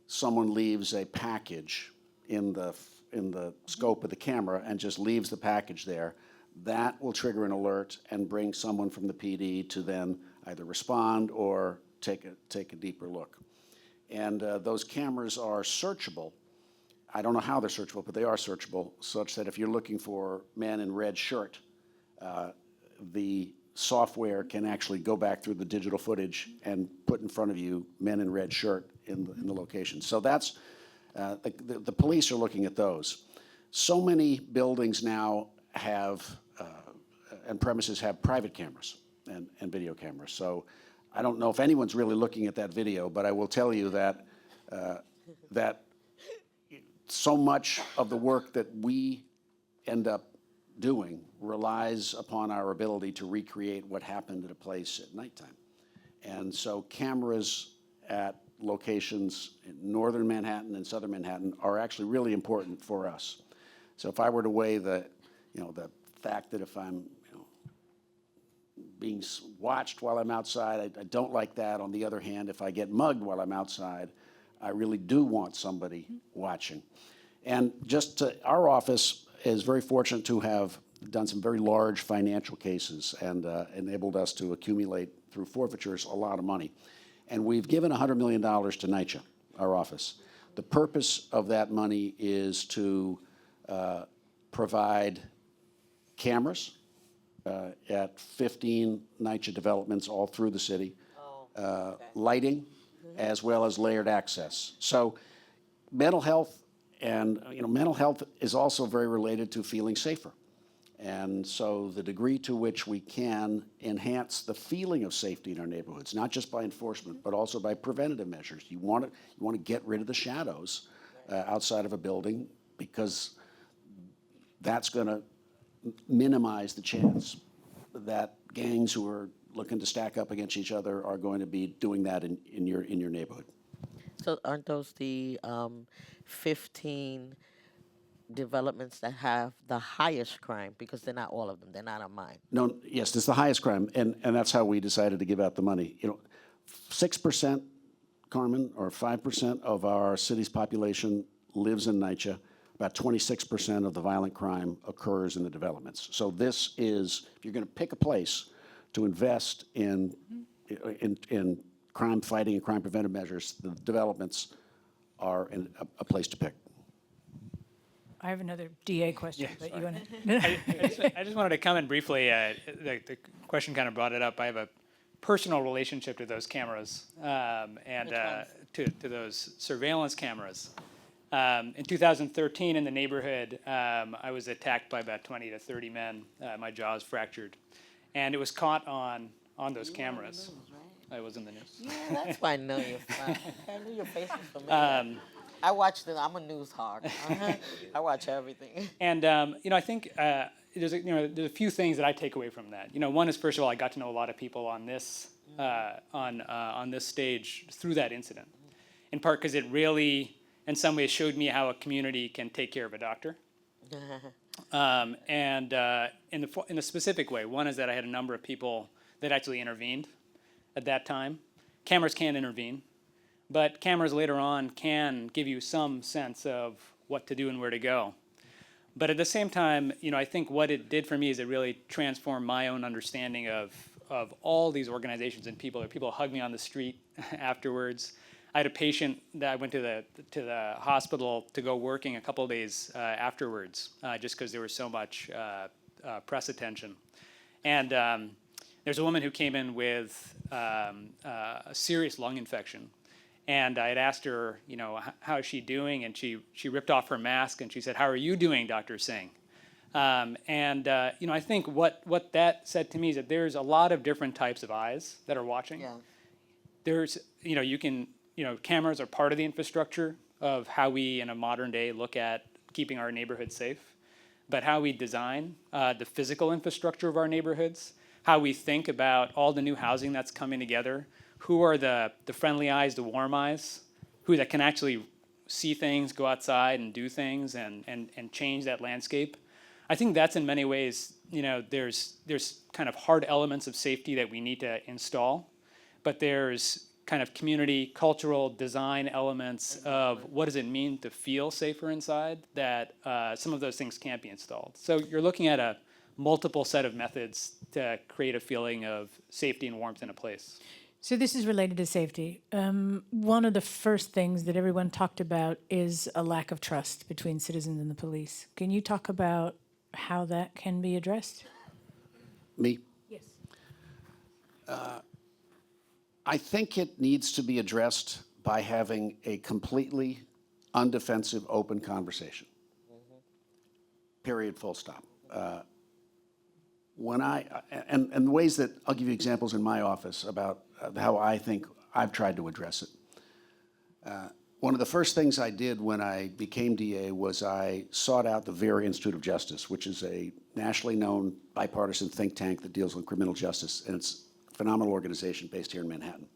Someone leaves a package in the scope of the camera and just leaves the package there. That will trigger an alert and bring someone from the PD to then either respond or take a deeper look. And those cameras are searchable. I don't know how they're searchable, but they are searchable, such that if you're looking for man in red shirt, the software can actually go back through the digital footage and put in front of you men in red shirt in the location. So that's, the police are looking at those. So many buildings now have, and premises have private cameras and video cameras. So I don't know if anyone's really looking at that video, but I will tell you that that so much of the work that we end up doing relies upon our ability to recreate what happened at a place at nighttime. And so cameras at locations in northern Manhattan and southern Manhattan are actually really important for us. So if I were to weigh the fact that if I'm being watched while I'm outside, I don't like that. On the other hand, if I get mugged while I'm outside, I really do want somebody watching. And our office is very fortunate to have done some very large financial cases and enabled us to accumulate through forfeitures a lot of money. And we've given $100 million to NYCHA, our office. The purpose of that money is to provide cameras at 15 NYCHA developments all through the city, lighting, as well as layered access. So mental health, and mental health is also very related to feeling safer. And so the degree to which we can enhance the feeling of safety in our neighborhoods, not just by enforcement, but also by preventative measures. You want to get rid of the shadows outside of a building, because that's going to minimize the chance that gangs who are looking to stack up against each other are going to be doing that in your neighborhood. So aren't those the 15 developments that have the highest crime? Because they're not all of them. They're not on mine. No, yes, it's the highest crime, and that's how we decided to give out the money. 6%, Carmen, or 5% of our city's population lives in NYCHA. About 26% of the violent crime occurs in the developments. So this is, if you're going to pick a place to invest in crime fighting and crime preventive measures, the developments are a place to pick. I have another DA question, but you want I just wanted to comment briefly. The question kind of brought it up. I have a personal relationship to those cameras and to those surveillance cameras. In 2013, in the neighborhood, I was attacked by about 20 to 30 men. My jaw was fractured, and it was caught on those cameras. I was in the news. Yeah, that's why I know you're fine. I knew your face was familiar. I watch I'm a news hog. I watch everything. And I think there's a few things that I take away from that. One is, first of all, I got to know a lot of people on this on this stage through that incident. In part because it really, in some ways, showed me how a community can take care of a doctor. And in a specific way, one is that I had a number of people that actually intervened at that time. Cameras can't intervene, but cameras later on can give you some sense of what to do and where to go. But at the same time, I think what it did for me is it really transformed my own understanding of all these organizations and people. People hug me on the street afterwards. I had a patient that I went to the hospital to go working a couple of days afterwards, just because there was so much press attention. And there's a woman who came in with a serious lung infection. And I had asked her, how is she doing? And she ripped off her mask and she said, "How are you doing, Dr. Singh?" I think what that said to me is that there's a lot of different types of eyes that are watching. Yeah. There's, cameras are part of the infrastructure of how we in a modern day look at keeping our neighborhoods safe. But how we design the physical infrastructure of our neighborhoods, how we think about all the new housing that's coming together, who are the friendly eyes, the warm eyes, who that can actually see things, go outside and do things and change that landscape. I think that's in many ways, there's kind of hard elements of safety that we need to install, but there's kind of community, cultural, design elements of what does it mean to feel safer inside that some of those things can't be installed. So you're looking at a multiple set of methods to create a feeling of safety and warmth in a place. So this is related to safety. One of the first things that everyone talked about is a lack of trust between citizens and the police. Can you talk about how that can be addressed? Me? Yes. I think it needs to be addressed by having a completely undefensive, open conversation. Period, full stop. And the ways that, I'll give you examples in my office about how I think I've tried to address it. One of the first things I did when I became DA was I sought out the Vera Institute of Justice, which is a nationally known bipartisan think tank that deals with criminal justice, and it's a phenomenal organization based here in Manhattan.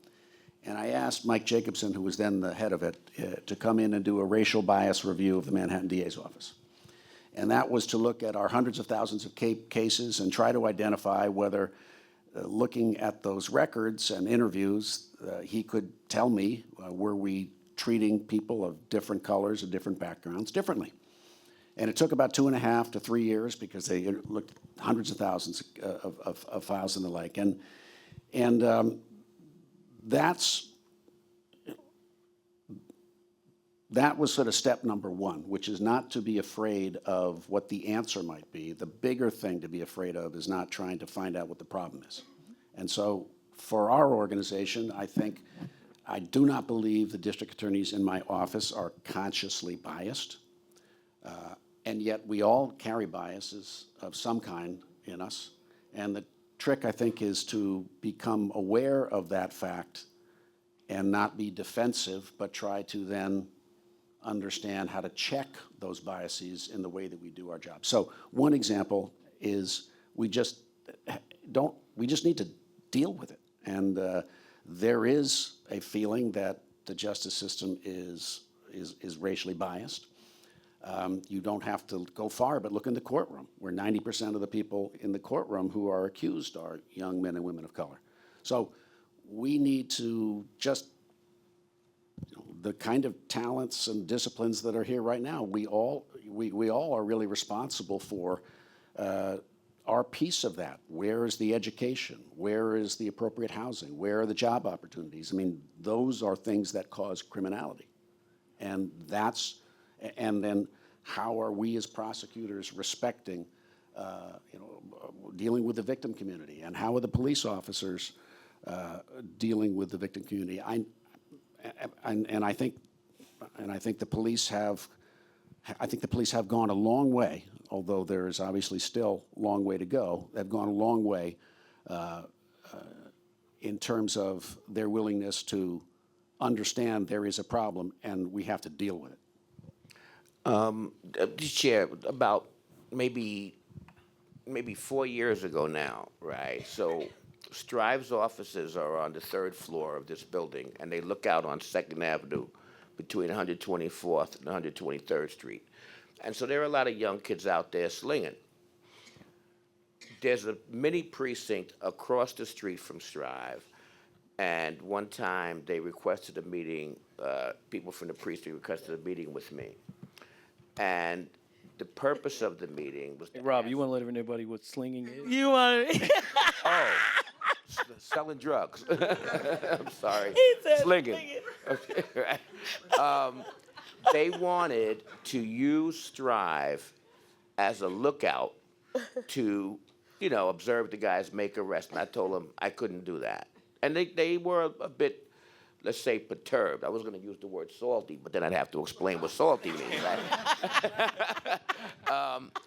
And I asked Mike Jacobson, who was then the head of it, to come in and do a racial bias review of the Manhattan DA's office. And that was to look at our hundreds of thousands of cases and try to identify whether, looking at those records and interviews, he could tell me, were we treating people of different colors and different backgrounds differently? And it took about 2.5 to 3 years because they looked at hundreds of thousands of files and the like. That was sort of step number one, which is not to be afraid of what the answer might be. The bigger thing to be afraid of is not trying to find out what the problem is. And so for our organization, I do not believe the district attorneys in my office are consciously biased. And yet we all carry biases of some kind in us. And the trick, I think, is to become aware of that fact and not be defensive, but try to then understand how to check those biases in the way that we do our job. So one example is we just need to deal with it. And there is a feeling that the justice system is racially biased. You don't have to go far, but look in the courtroom, where 90% of the people in the courtroom who are accused are young men and women of color. So we need to just, the kind of talents and disciplines that are here right now, we all are really responsible for our piece of that. Where is the education? Where is the appropriate housing? Where are the job opportunities? I mean, those are things that cause criminality. And then how are we as prosecutors respecting, dealing with the victim community? And how are the police officers dealing with the victim community? I think the police have gone a long way, although there is obviously still a long way to go. They've gone a long way in terms of their willingness to understand there is a problem and we have to deal with it. To share about maybe 4 years ago now, right? So Strive's offices are on the 3rd floor of this building, and they look out on 2nd Avenue between 124th and 123rd Street. And so there are a lot of young kids out there slinging. there's a mini precinct across the street from Strive, and one time they requested a meeting, people from the precinct requested a meeting with me. And the purpose of the meeting was to Rob, ask- you want to let everybody what slinging is? You want to? Oh, selling drugs. I'm sorry. said Slinging. slinging. Okay, right. They wanted to use Strive as a lookout to, observe the guys make arrests. And I told them I couldn't do that. And they were a bit, let's say, perturbed. I was going to use the word salty, but then I'd have to explain what salty means, right?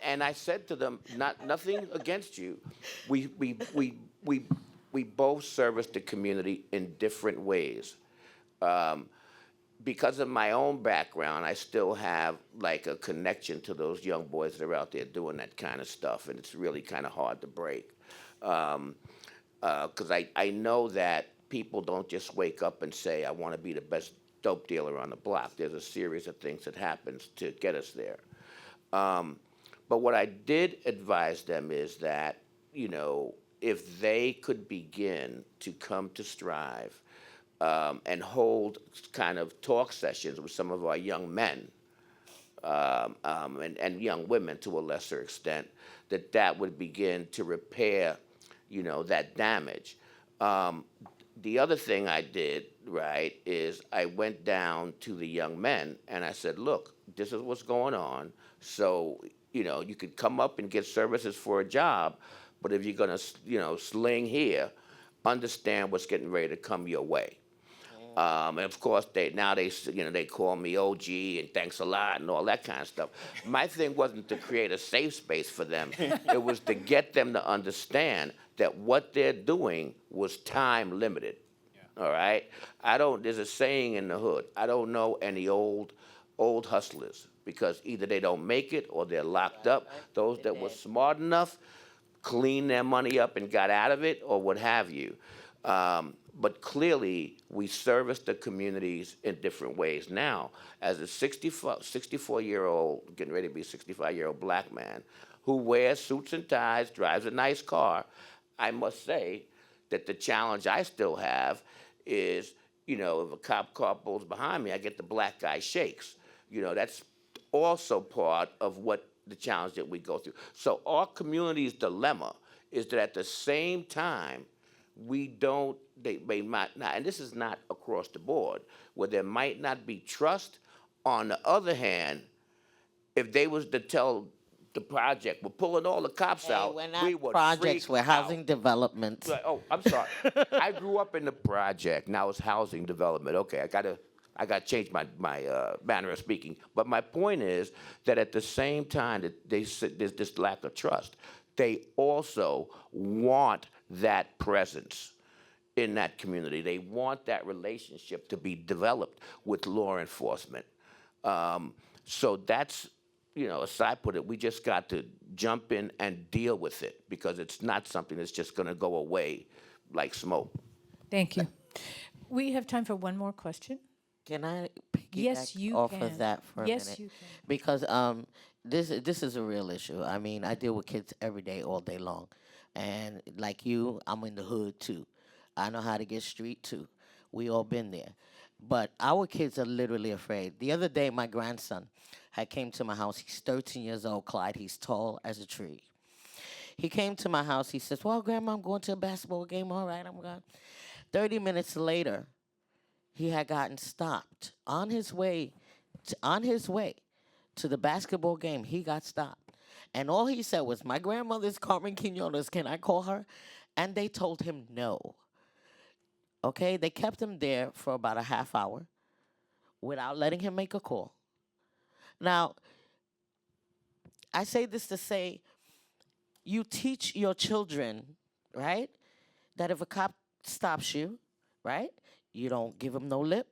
And I said to them, nothing against you. We both service the community in different ways. Because of my own background, I still have like a connection to those young boys that are out there doing that kind of stuff, and it's really kind of hard to break. Because I know that people don't just wake up and say, I want to be the best dope dealer on the block. There's a series of things that happens to get us there. But what I did advise them is that, if they could begin to come to Strive and hold kind of talk sessions with some of our young men and young women to a lesser extent, that would begin to repair, that damage. The other thing I did, right, is I went down to the young men and I said, look, this is what's going on. So, you could come up and get services for a job, but if you're going to, sling here, understand what's getting ready to come your way. And of course, they call me OG and thanks a lot and all that kind of stuff. My thing wasn't to create a safe space for them. It was to get them to understand that what they're doing was time limited. All right? There's a saying in the hood, I don't know any old hustlers because either they don't make it or they're locked up. Those that were smart enough cleaned their money up and got out of it or what have you. But clearly, we service the communities in different ways. Now, as a 64-year-old, getting ready to be a 65-year-old black man who wears suits and ties, drives a nice car, I must say that the challenge I still have is, if a cop car pulls behind me, I get the black guy shakes. That's also part of what the challenge that we go through. So our community's dilemma is that at the same time, they might not, and this is not across the board, where there might not be trust. On the other hand, if they was to tell the project, we're pulling all the cops out, We're not we would projects, freak we're housing out. developments. Oh, I'm sorry. I grew up in the project. Now it's housing development. Okay, I gotta change my manner of speaking. But my point is that at the same time that there's this lack of trust, they also want that presence in that community. They want that relationship to be developed with law enforcement. So that's, as I put it, we just got to jump in and deal with it because it's not something that's just going to go away like smoke. Thank you. We have time for one more question. Can I Yes, piggyback you off can. of that for a Yes, minute? you can. Because this is a real issue. I mean, I deal with kids every day, all day long. And like you, I'm in the hood too. I know how to get street too. We all been there. But our kids are literally afraid. The other day, my grandson had came to my house. He's 13 years old, Clyde. He's tall as a tree. He came to my house. He says, well, Grandma, I'm going to a basketball game. All right, I'm going. 30 minutes later, he had gotten stopped on his way to the basketball game. He got stopped. And all he said was, my grandmother's Carmen Quinones. Can I call her? And they told him no. Okay, they kept him there for about a half hour without letting him make a call. Now, I say this to say, you teach your children, right, that if a cop stops you, right, you don't give him no lip.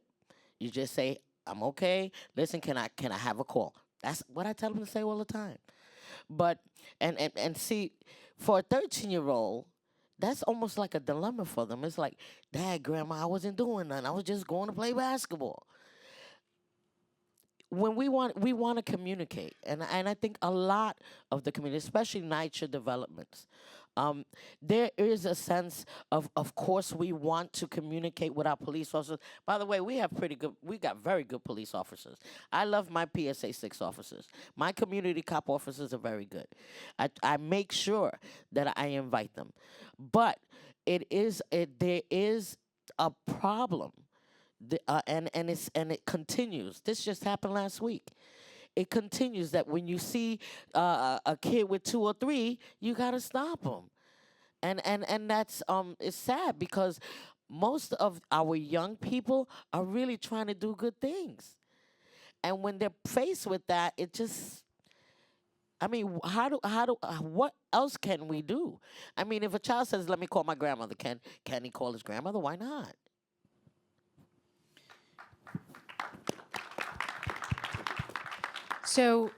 You just say, I'm okay. Listen, can I have a call? That's what I tell them to say all the time. But, and see, for a 13-year-old, that's almost like a dilemma for them. It's like, Dad, Grandma, I wasn't doing nothing. I was just going to play basketball. When we want to communicate, and I think a lot of the community, especially NYCHA developments, There is a sense of course, we want to communicate with our police officers. By the way, we got very good police officers. I love my PSA 6 officers. My community cop officers are very good. I make sure that I invite them. But there is a problem. And it continues. This just happened last week. It continues that when you see a kid with 2 or 3, you gotta stop them, and that's it's sad because most of our young people are really trying to do good things, and when they're faced with that, it just. I mean, what else can we do? I mean, if a child says, "Let me call my grandmother," can he call his grandmother? Why not? So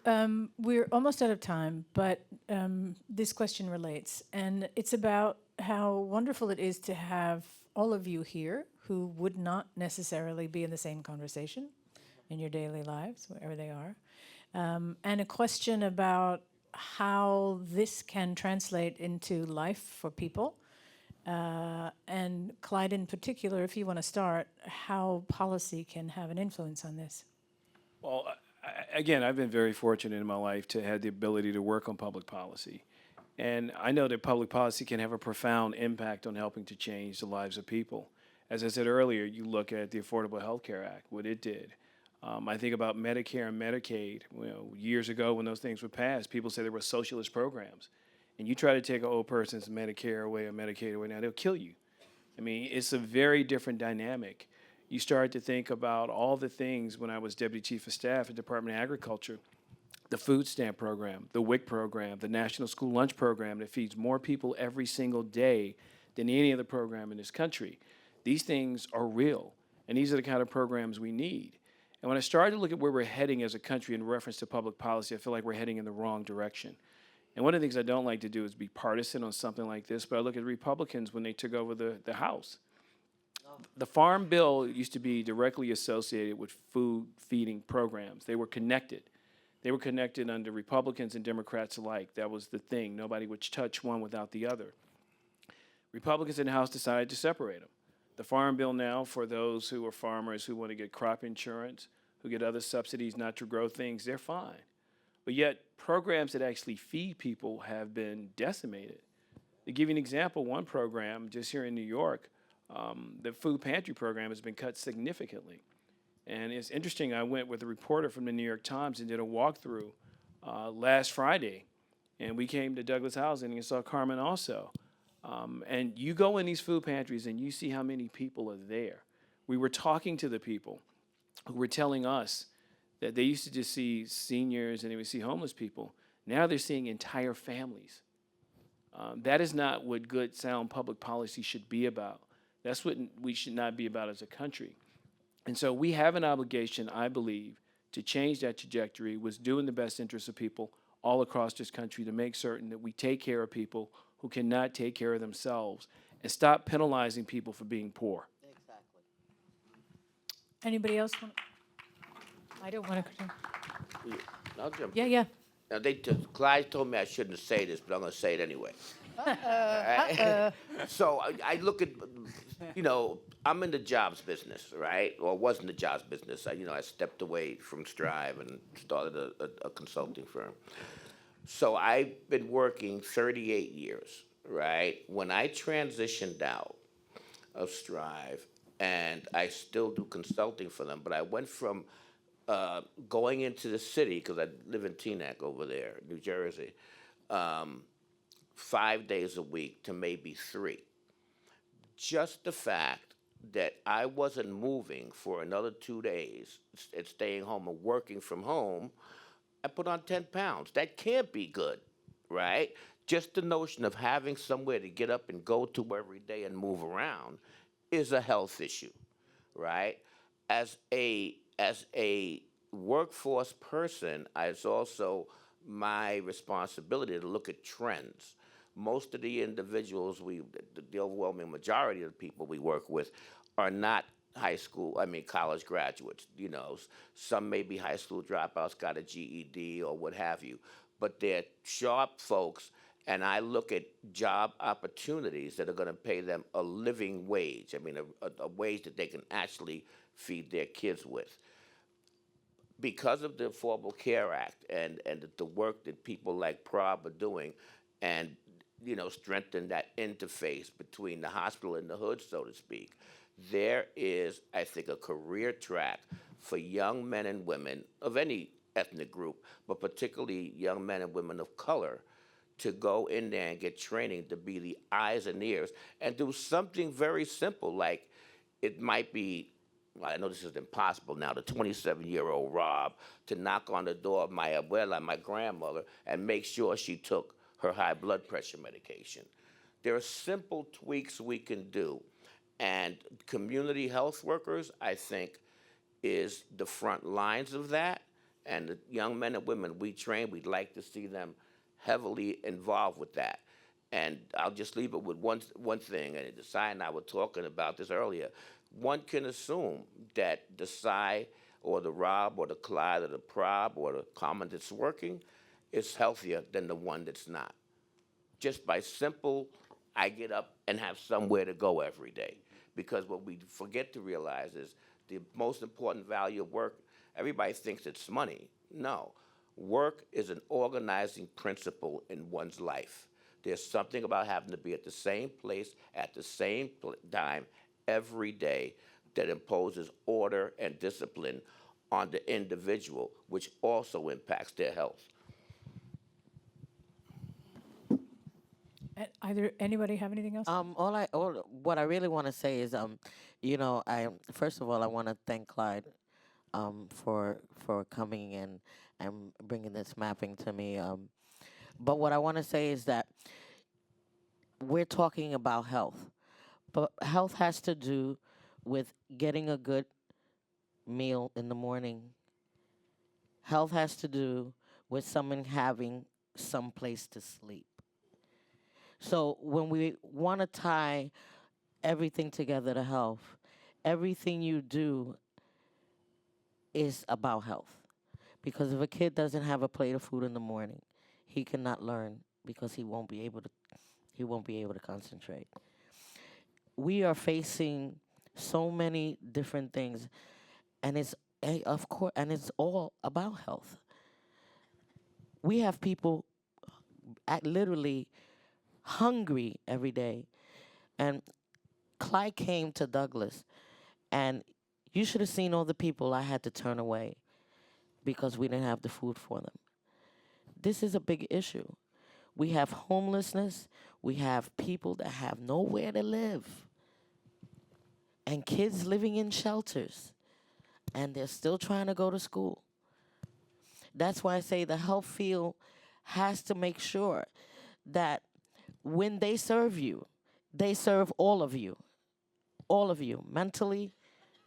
we're almost out of time, but this question relates, and it's about how wonderful it is to have all of you here who would not necessarily be in the same conversation in your daily lives, wherever they are, and a question about how this can translate into life for people. And Clyde, in particular, if you want to start, how policy can have an influence on this. Well, again, I've been very fortunate in my life to have the ability to work on public policy. And I know that public policy can have a profound impact on helping to change the lives of people. As I said earlier, you look at the Affordable Health Care Act, what it did. I think about Medicare and Medicaid. Years ago when those things were passed, people said they were socialist programs. And you try to take an old person's Medicare away or Medicaid away now, they'll kill you. I mean, it's a very different dynamic. You start to think about all the things when I was Deputy Chief of Staff at Department of Agriculture, the food stamp program, the WIC program, the National School Lunch Program that feeds more people every single day than any other program in this country. These things are real, and these are the kind of programs we need. And when I started to look at where we're heading as a country in reference to public policy, I feel like we're heading in the wrong direction. And one of the things I don't like to do is be partisan on something like this, but I look at Republicans when they took over the House. The Farm Bill used to be directly associated with food feeding programs. They were connected. They were connected under Republicans and Democrats alike. That was the thing. Nobody would touch one without the other. Republicans in the House decided to separate them. The Farm Bill now, for those who are farmers who want to get crop insurance, who get other subsidies not to grow things, they're fine. But yet, programs that actually feed people have been decimated. To give you an example, one program just here in New York, the food pantry program has been cut significantly. And it's interesting, I went with a reporter from the New York Times and did a walkthrough last Friday. And we came to Douglas Housing and saw Carmen also. And you go in these food pantries and you see how many people are there. We were talking to the people who were telling us that they used to just see seniors and they would see homeless people. Now they're seeing entire families. That is not what good, sound public policy should be about. That's what we should not be about as a country. And so we have an obligation, I believe, to change that trajectory, was doing the best interests of people all across this country to make certain that we take care of people who cannot take care of themselves and stop penalizing people for being poor. Exactly. Anybody else want? I don't want to. I'll jump Yeah, in. yeah. Now, Clyde told me I shouldn't say this, but I'm going to say it anyway. Right? So I look at, I'm in the jobs business, right? Or was in the jobs business. I stepped away from Strive and started a consulting firm. So I've been working 38 years, right? When I transitioned out of Strive, and I still do consulting for them, but I went from going into the city, because I live in Teaneck over there, New Jersey, 5 days a week to maybe 3. Just the fact that I wasn't moving for another 2 days and staying home and working from home, I put on 10 pounds. That can't be good, right? Just the notion of having somewhere to get up and go to every day and move around is a health issue, right? As a workforce person, it's also my responsibility to look at trends. Most of the individuals the overwhelming majority of the people we work with are not college graduates. Some may be high school dropouts, got a GED or what have you, but they're sharp folks, and I look at job opportunities that are going to pay them a living wage. I mean, a wage that they can actually feed their kids with. Because of the Affordable Care Act and the work that people like Prab are doing, and strengthen that interface between the hospital and the hood, so to speak, there is, I think, a career track for young men and women of any ethnic group, but particularly young men and women of color, to go in there and get training to be the eyes and ears and do something very simple, like it might be, well, I know this is impossible now, the 27-year-old Rob, to knock on the door of my abuela, my grandmother, and make sure she took her high blood pressure medication. There are simple tweaks we can do. And community health workers, I think, is the front lines of that. And the young men and women we train, we'd like to see them heavily involved with that. And I'll just leave it with one thing, and Desai and I were talking about this earlier. One can assume that the Desai or the Rob or the Clyde or the Prab or the Carmen that's working is healthier than the one that's not. Just by simple, I get up and have somewhere to go every day. Because what we forget to realize is the most important value of work, everybody thinks it's money. No, work is an organizing principle in one's life. There's something about having to be at the same place at the same time every day that imposes order and discipline on the individual, which also impacts their health. Either anybody have anything else? What I really want to say is, first of all, I want to thank Clyde, for coming in and bringing this mapping to me. But what I want to say is that we're talking about health, but health has to do with getting a good meal in the morning. Health has to do with someone having some place to sleep. So when we want to tie everything together to health, everything you do is about health. Because if a kid doesn't have a plate of food in the morning, he cannot learn because he won't be able to concentrate. We are facing so many different things, and it's all about health. We have people literally hungry every day. And Clyde came to Douglas, and you should have seen all the people I had to turn away because we didn't have the food for them. This is a big issue. We have homelessness. We have people that have nowhere to live. And kids living in shelters. And they're still trying to go to school. That's why I say the health field has to make sure that when they serve you, they serve all of you, mentally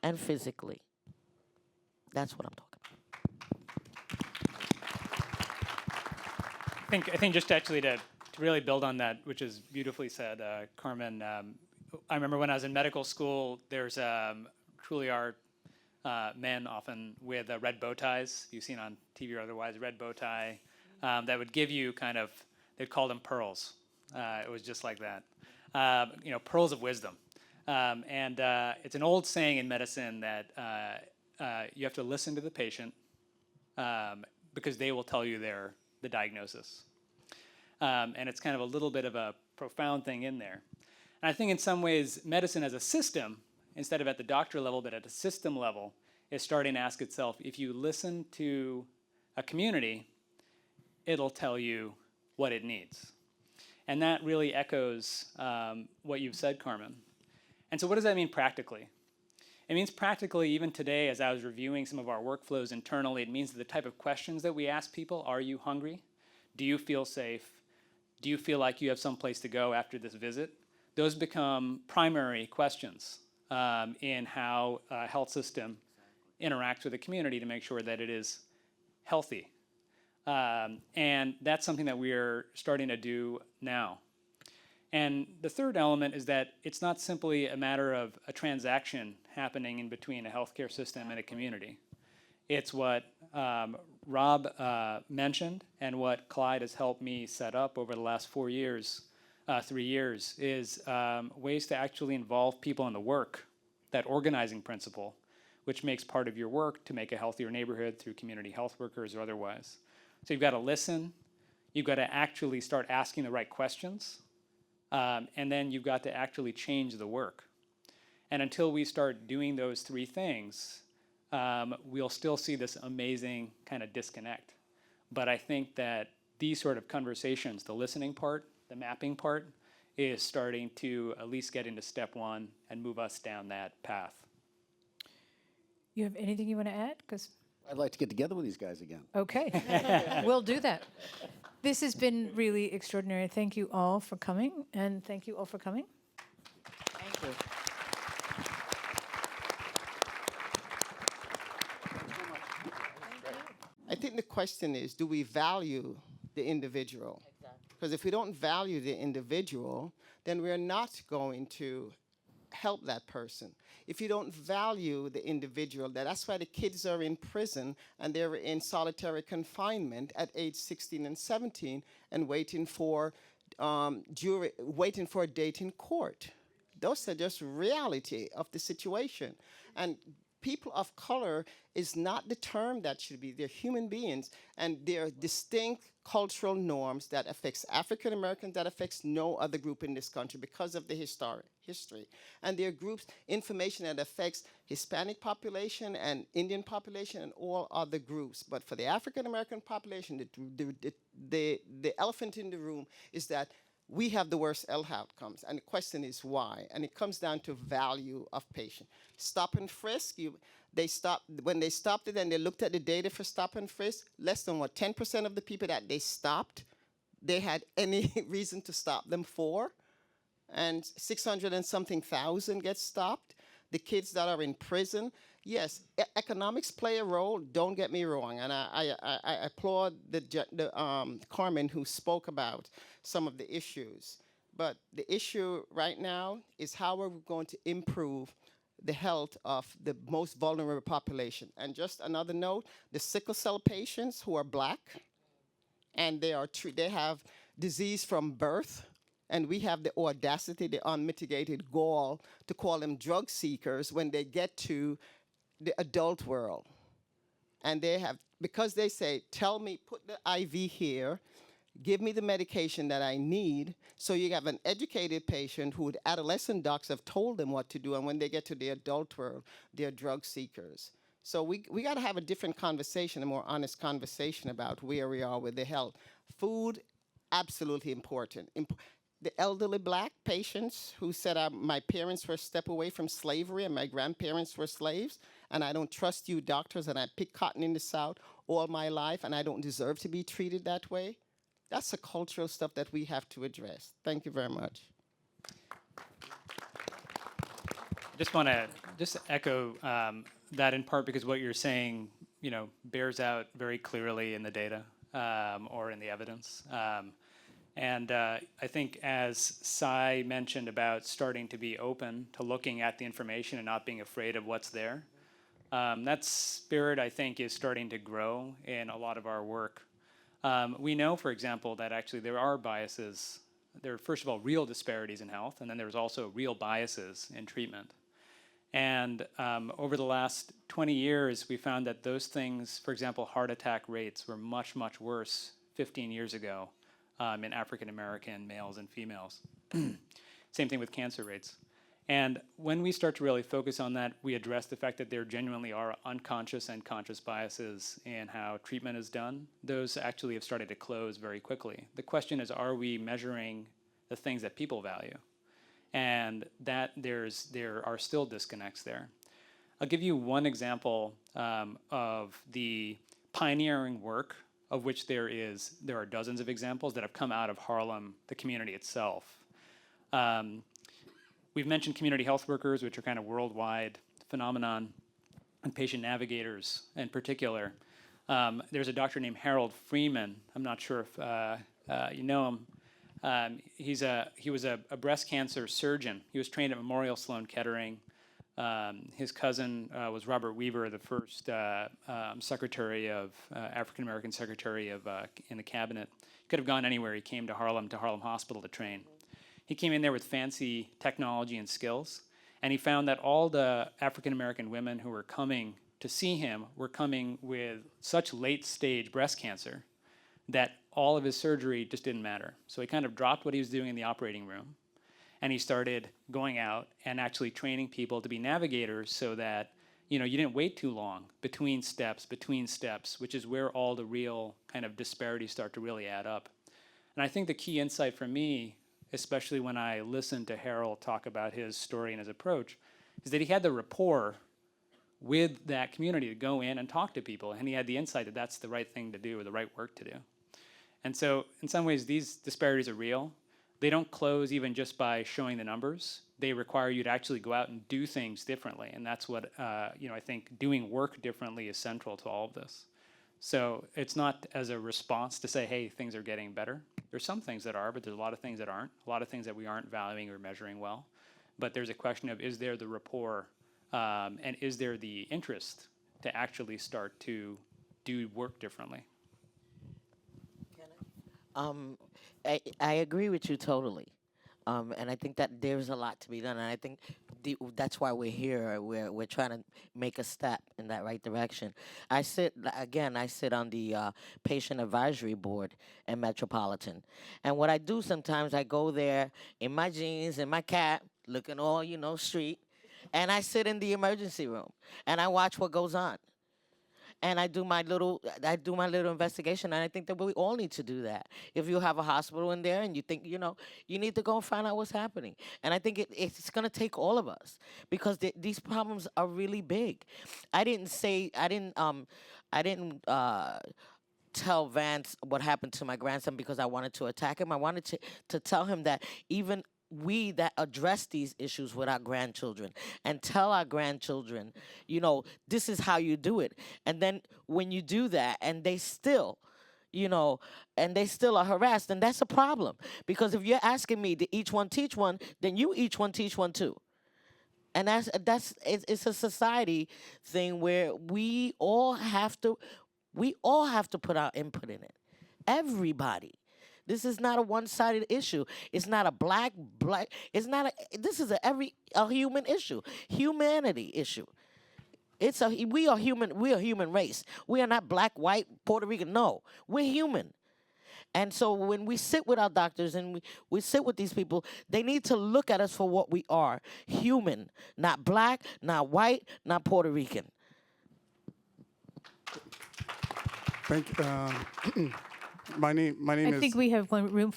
and physically. That's what I'm talking about. I think just actually to really build on that, which is beautifully said, Carmen. I remember when I was in medical school, there's truly are men often with red bow ties. You've seen on TV or otherwise, red bow tie that would give you kind of, they'd call them pearls. It was just like that. Pearls of wisdom. And it's an old saying in medicine that you have to listen to the patient because they will tell you the diagnosis. And it's kind of a little bit of a profound thing in there. And I think in some ways, medicine as a system, instead of at the doctor level, but at a system level, is starting to ask itself, if you listen to a community, it'll tell you what it needs. And that really echoes what you've said, Carmen. And so what does that mean practically? It means practically, even today, as I was reviewing some of our workflows internally, it means that the type of questions that we ask people, are you hungry? Do you feel safe? Do you feel like you have some place to go after this visit? Those become primary questions in how a health system interacts with the community to make sure that it is healthy. And that's something that we're starting to do now. And the third element is that it's not simply a matter of a transaction happening in between a healthcare system and a community. It's what Rob mentioned and what Clyde has helped me set up over the last 3 years, is ways to actually involve people in the work, that organizing principle, which makes part of your work to make a healthier neighborhood through community health workers or otherwise. So you've got to listen, you've got to actually start asking the right questions, and then you've got to actually change the work. And until we start doing those three things, we'll still see this amazing kind of disconnect. But I think that these sort of conversations, the listening part, the mapping part, is starting to at least get into step one and move us down that path. You have anything you want to add? Because I'd like to get together with these guys again. okay, we'll do that. This has been really extraordinary. Thank you all for coming, and thank you all for coming. Thank you. I think the question is, do we value the individual? Exactly. Because if we don't value the individual, then we're not going to help that person. If you don't value the individual, that's why the kids are in prison and they're in solitary confinement at age 16 and 17 and waiting for a date in court. Those are just reality of the situation. And people of color is not the term that should be. They're human beings, and there are distinct cultural norms that affects African Americans, that affects no other group in this country because of the history. And there are groups, information that affects Hispanic population and Indian population and all other groups. But for the African American population, the elephant in the room is that we have the worst health outcomes, and the question is why? And it comes down to value of patient. Stop and frisk, when they stopped it and they looked at the data for stop and frisk, less than 10% of the people that they stopped, they had any reason to stop them for, and 600 and something thousand get stopped. The kids that are in prison, yes, economics play a role, don't get me wrong, and I applaud the Carmen who spoke about some of the issues. But the issue right now is how are we going to improve the health of the most vulnerable population. And just another note, the sickle cell patients who are black, and they have disease from birth, and we have the audacity, the unmitigated gall to call them drug seekers when they get to the adult world. And they have, because they say, tell me, put the IV here, give me the medication that I need. So you have an educated patient who adolescent docs have told them what to do, and when they get to the adult world, they're drug seekers. So we got to have a different conversation, a more honest conversation about where we are with the health. Food, absolutely important. The elderly black patients who said, my parents were a step away from slavery and my grandparents were slaves, and I don't trust you doctors, and I picked cotton in the South all my life, and I don't deserve to be treated that way. That's the cultural stuff that we have to address. Thank you very much. I just want to echo that in part because what you're saying, bears out very clearly in the data or in the evidence. And I think as Cy mentioned about starting to be open to looking at the information and not being afraid of what's there, that spirit, I think, is starting to grow in a lot of our work. We know, for example, that actually there are biases. There are, first of all, real disparities in health, and then there's also real biases in treatment. And over the last 20 years, we found that those things, for example, heart attack rates were much, much worse 15 years ago in African American males and females. Same thing with cancer rates. And when we start to really focus on that, we address the fact that there genuinely are unconscious and conscious biases in how treatment is done. Those actually have started to close very quickly. The question is, are we measuring the things that people value? And that there are still disconnects there. I'll give you one example of the pioneering work of which there are dozens of examples that have come out of Harlem, the community itself. We've mentioned community health workers, which are kind of worldwide phenomenon, and patient navigators in particular. There's a doctor named Harold Freeman. I'm not sure if you know him. He was a breast cancer surgeon. He was trained at Memorial Sloan Kettering. His cousin was Robert Weaver, the first secretary of African American secretary of in the cabinet. He could have gone anywhere. He came to Harlem Hospital to train. He came in there with fancy technology and skills, and he found that all the African American women who were coming to see him were coming with such late stage breast cancer that all of his surgery just didn't matter. So he kind of dropped what he was doing in the operating room, and he started going out and actually training people to be navigators so that you didn't wait too long between steps, which is where all the real kind of disparities start to really add up. And I think the key insight for me, especially when I listened to Harold talk about his story and his approach, is that he had the rapport with that community to go in and talk to people, and he had the insight that that's the right thing to do or the right work to do. And so in some ways, these disparities are real. They don't close even just by showing the numbers. They require you to actually go out and do things differently, and that's what I think doing work differently is central to all of this. So it's not as a response to say, hey, things are getting better. There's some things that are, but there's a lot of things that aren't, a lot of things that we aren't valuing or measuring well. But there's a question of, is there the rapport and is there the interest to actually start to do work differently? I agree with you totally. And I think that there's a lot to be done. And I think that's why we're here. We're trying to make a step in that right direction. I sit on the patient advisory board in Metropolitan. And what I do sometimes, I go there in my jeans and my cap, looking all, street. And I sit in the emergency room and I watch what goes on. And I do my little investigation, and I think that we all need to do that. If you have a hospital in there and you think, you need to go and find out what's happening. And I think it's going to take all of us because these problems are really big. I didn't tell Vance what happened to my grandson because I wanted to attack him. I wanted to tell him that even we that address these issues with our grandchildren and tell our grandchildren, this is how you do it. And then when you do that and they still, are harassed, then that's a problem. Because if you're asking me to each one teach one, then you each one teach one too. And it's a society thing where we all have to put our input in it. Everybody. This is not a one-sided issue. It's not a black. This is a human issue, humanity issue. We are human. We are human race. We are not black, white, Puerto Rican. No, we're human. And so when we sit with our doctors and we sit with these people, they need to look at us for what we are: human, not black, not white, not Puerto Rican. Thank you. My name is. I think we have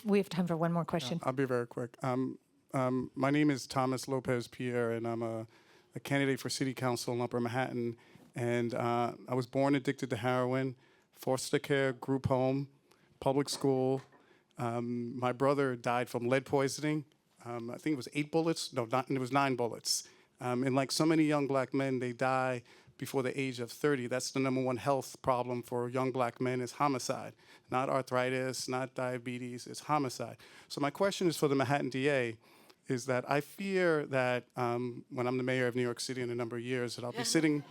we have time for one more question. I'll be very quick. My name is Thomas Lopez Pierre, and I'm a candidate for City Council in Upper Manhattan. And I was born addicted to heroin, foster care, group home, public school. My brother died from lead poisoning. I think it was 8 bullets. No, it was 9 bullets. And like so many young black men, they die before the age of 30. That's the number one health problem for young black men is homicide. Not arthritis, not diabetes, it's homicide. So my question is for the Manhattan DA, is that I fear that when I'm the mayor of New York City in a number of years, that I'll be sitting,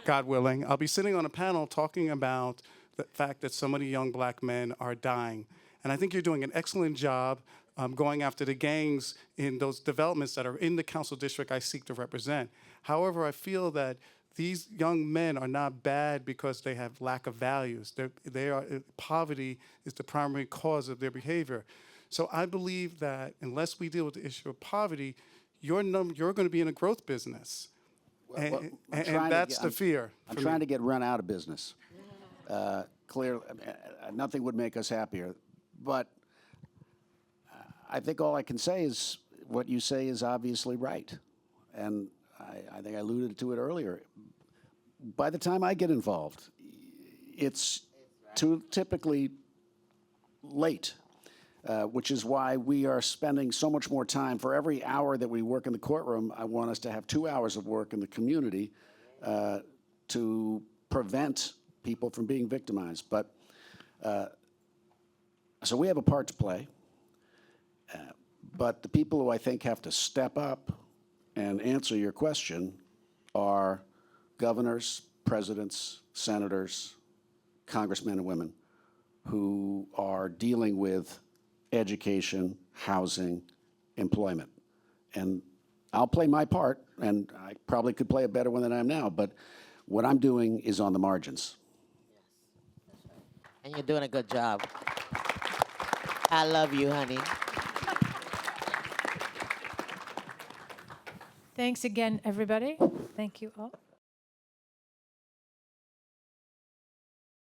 God willing, I'll be sitting on a panel talking about the fact that so many young black men are dying. And I think you're doing an excellent job going after the gangs in those developments that are in the council district I seek to represent. However, I feel that these young men are not bad because they have lack of values. Poverty is the primary cause of their behavior. So I believe that unless we deal with the issue of poverty, you're going to be in a growth business. And that's the fear. I'm trying to get run out of business. Clearly, nothing would make us happier. But I think all I can say is what you say is obviously right. And I think I alluded to it earlier. By the time I get involved, it's typically late, which is why we are spending so much more time. For every hour that we work in the courtroom, I want us to have 2 hours of work in the community to prevent people from being victimized. But so we have a part to play. But the people who I think have to step up and answer your question are governors, presidents, senators, congressmen and women who are dealing with education, housing, employment. And I'll play my part, and I probably could play a better one than I am now, but what I'm doing is on the margins. And you're doing a good job. I love you, honey. Thanks again, everybody. Thank you all.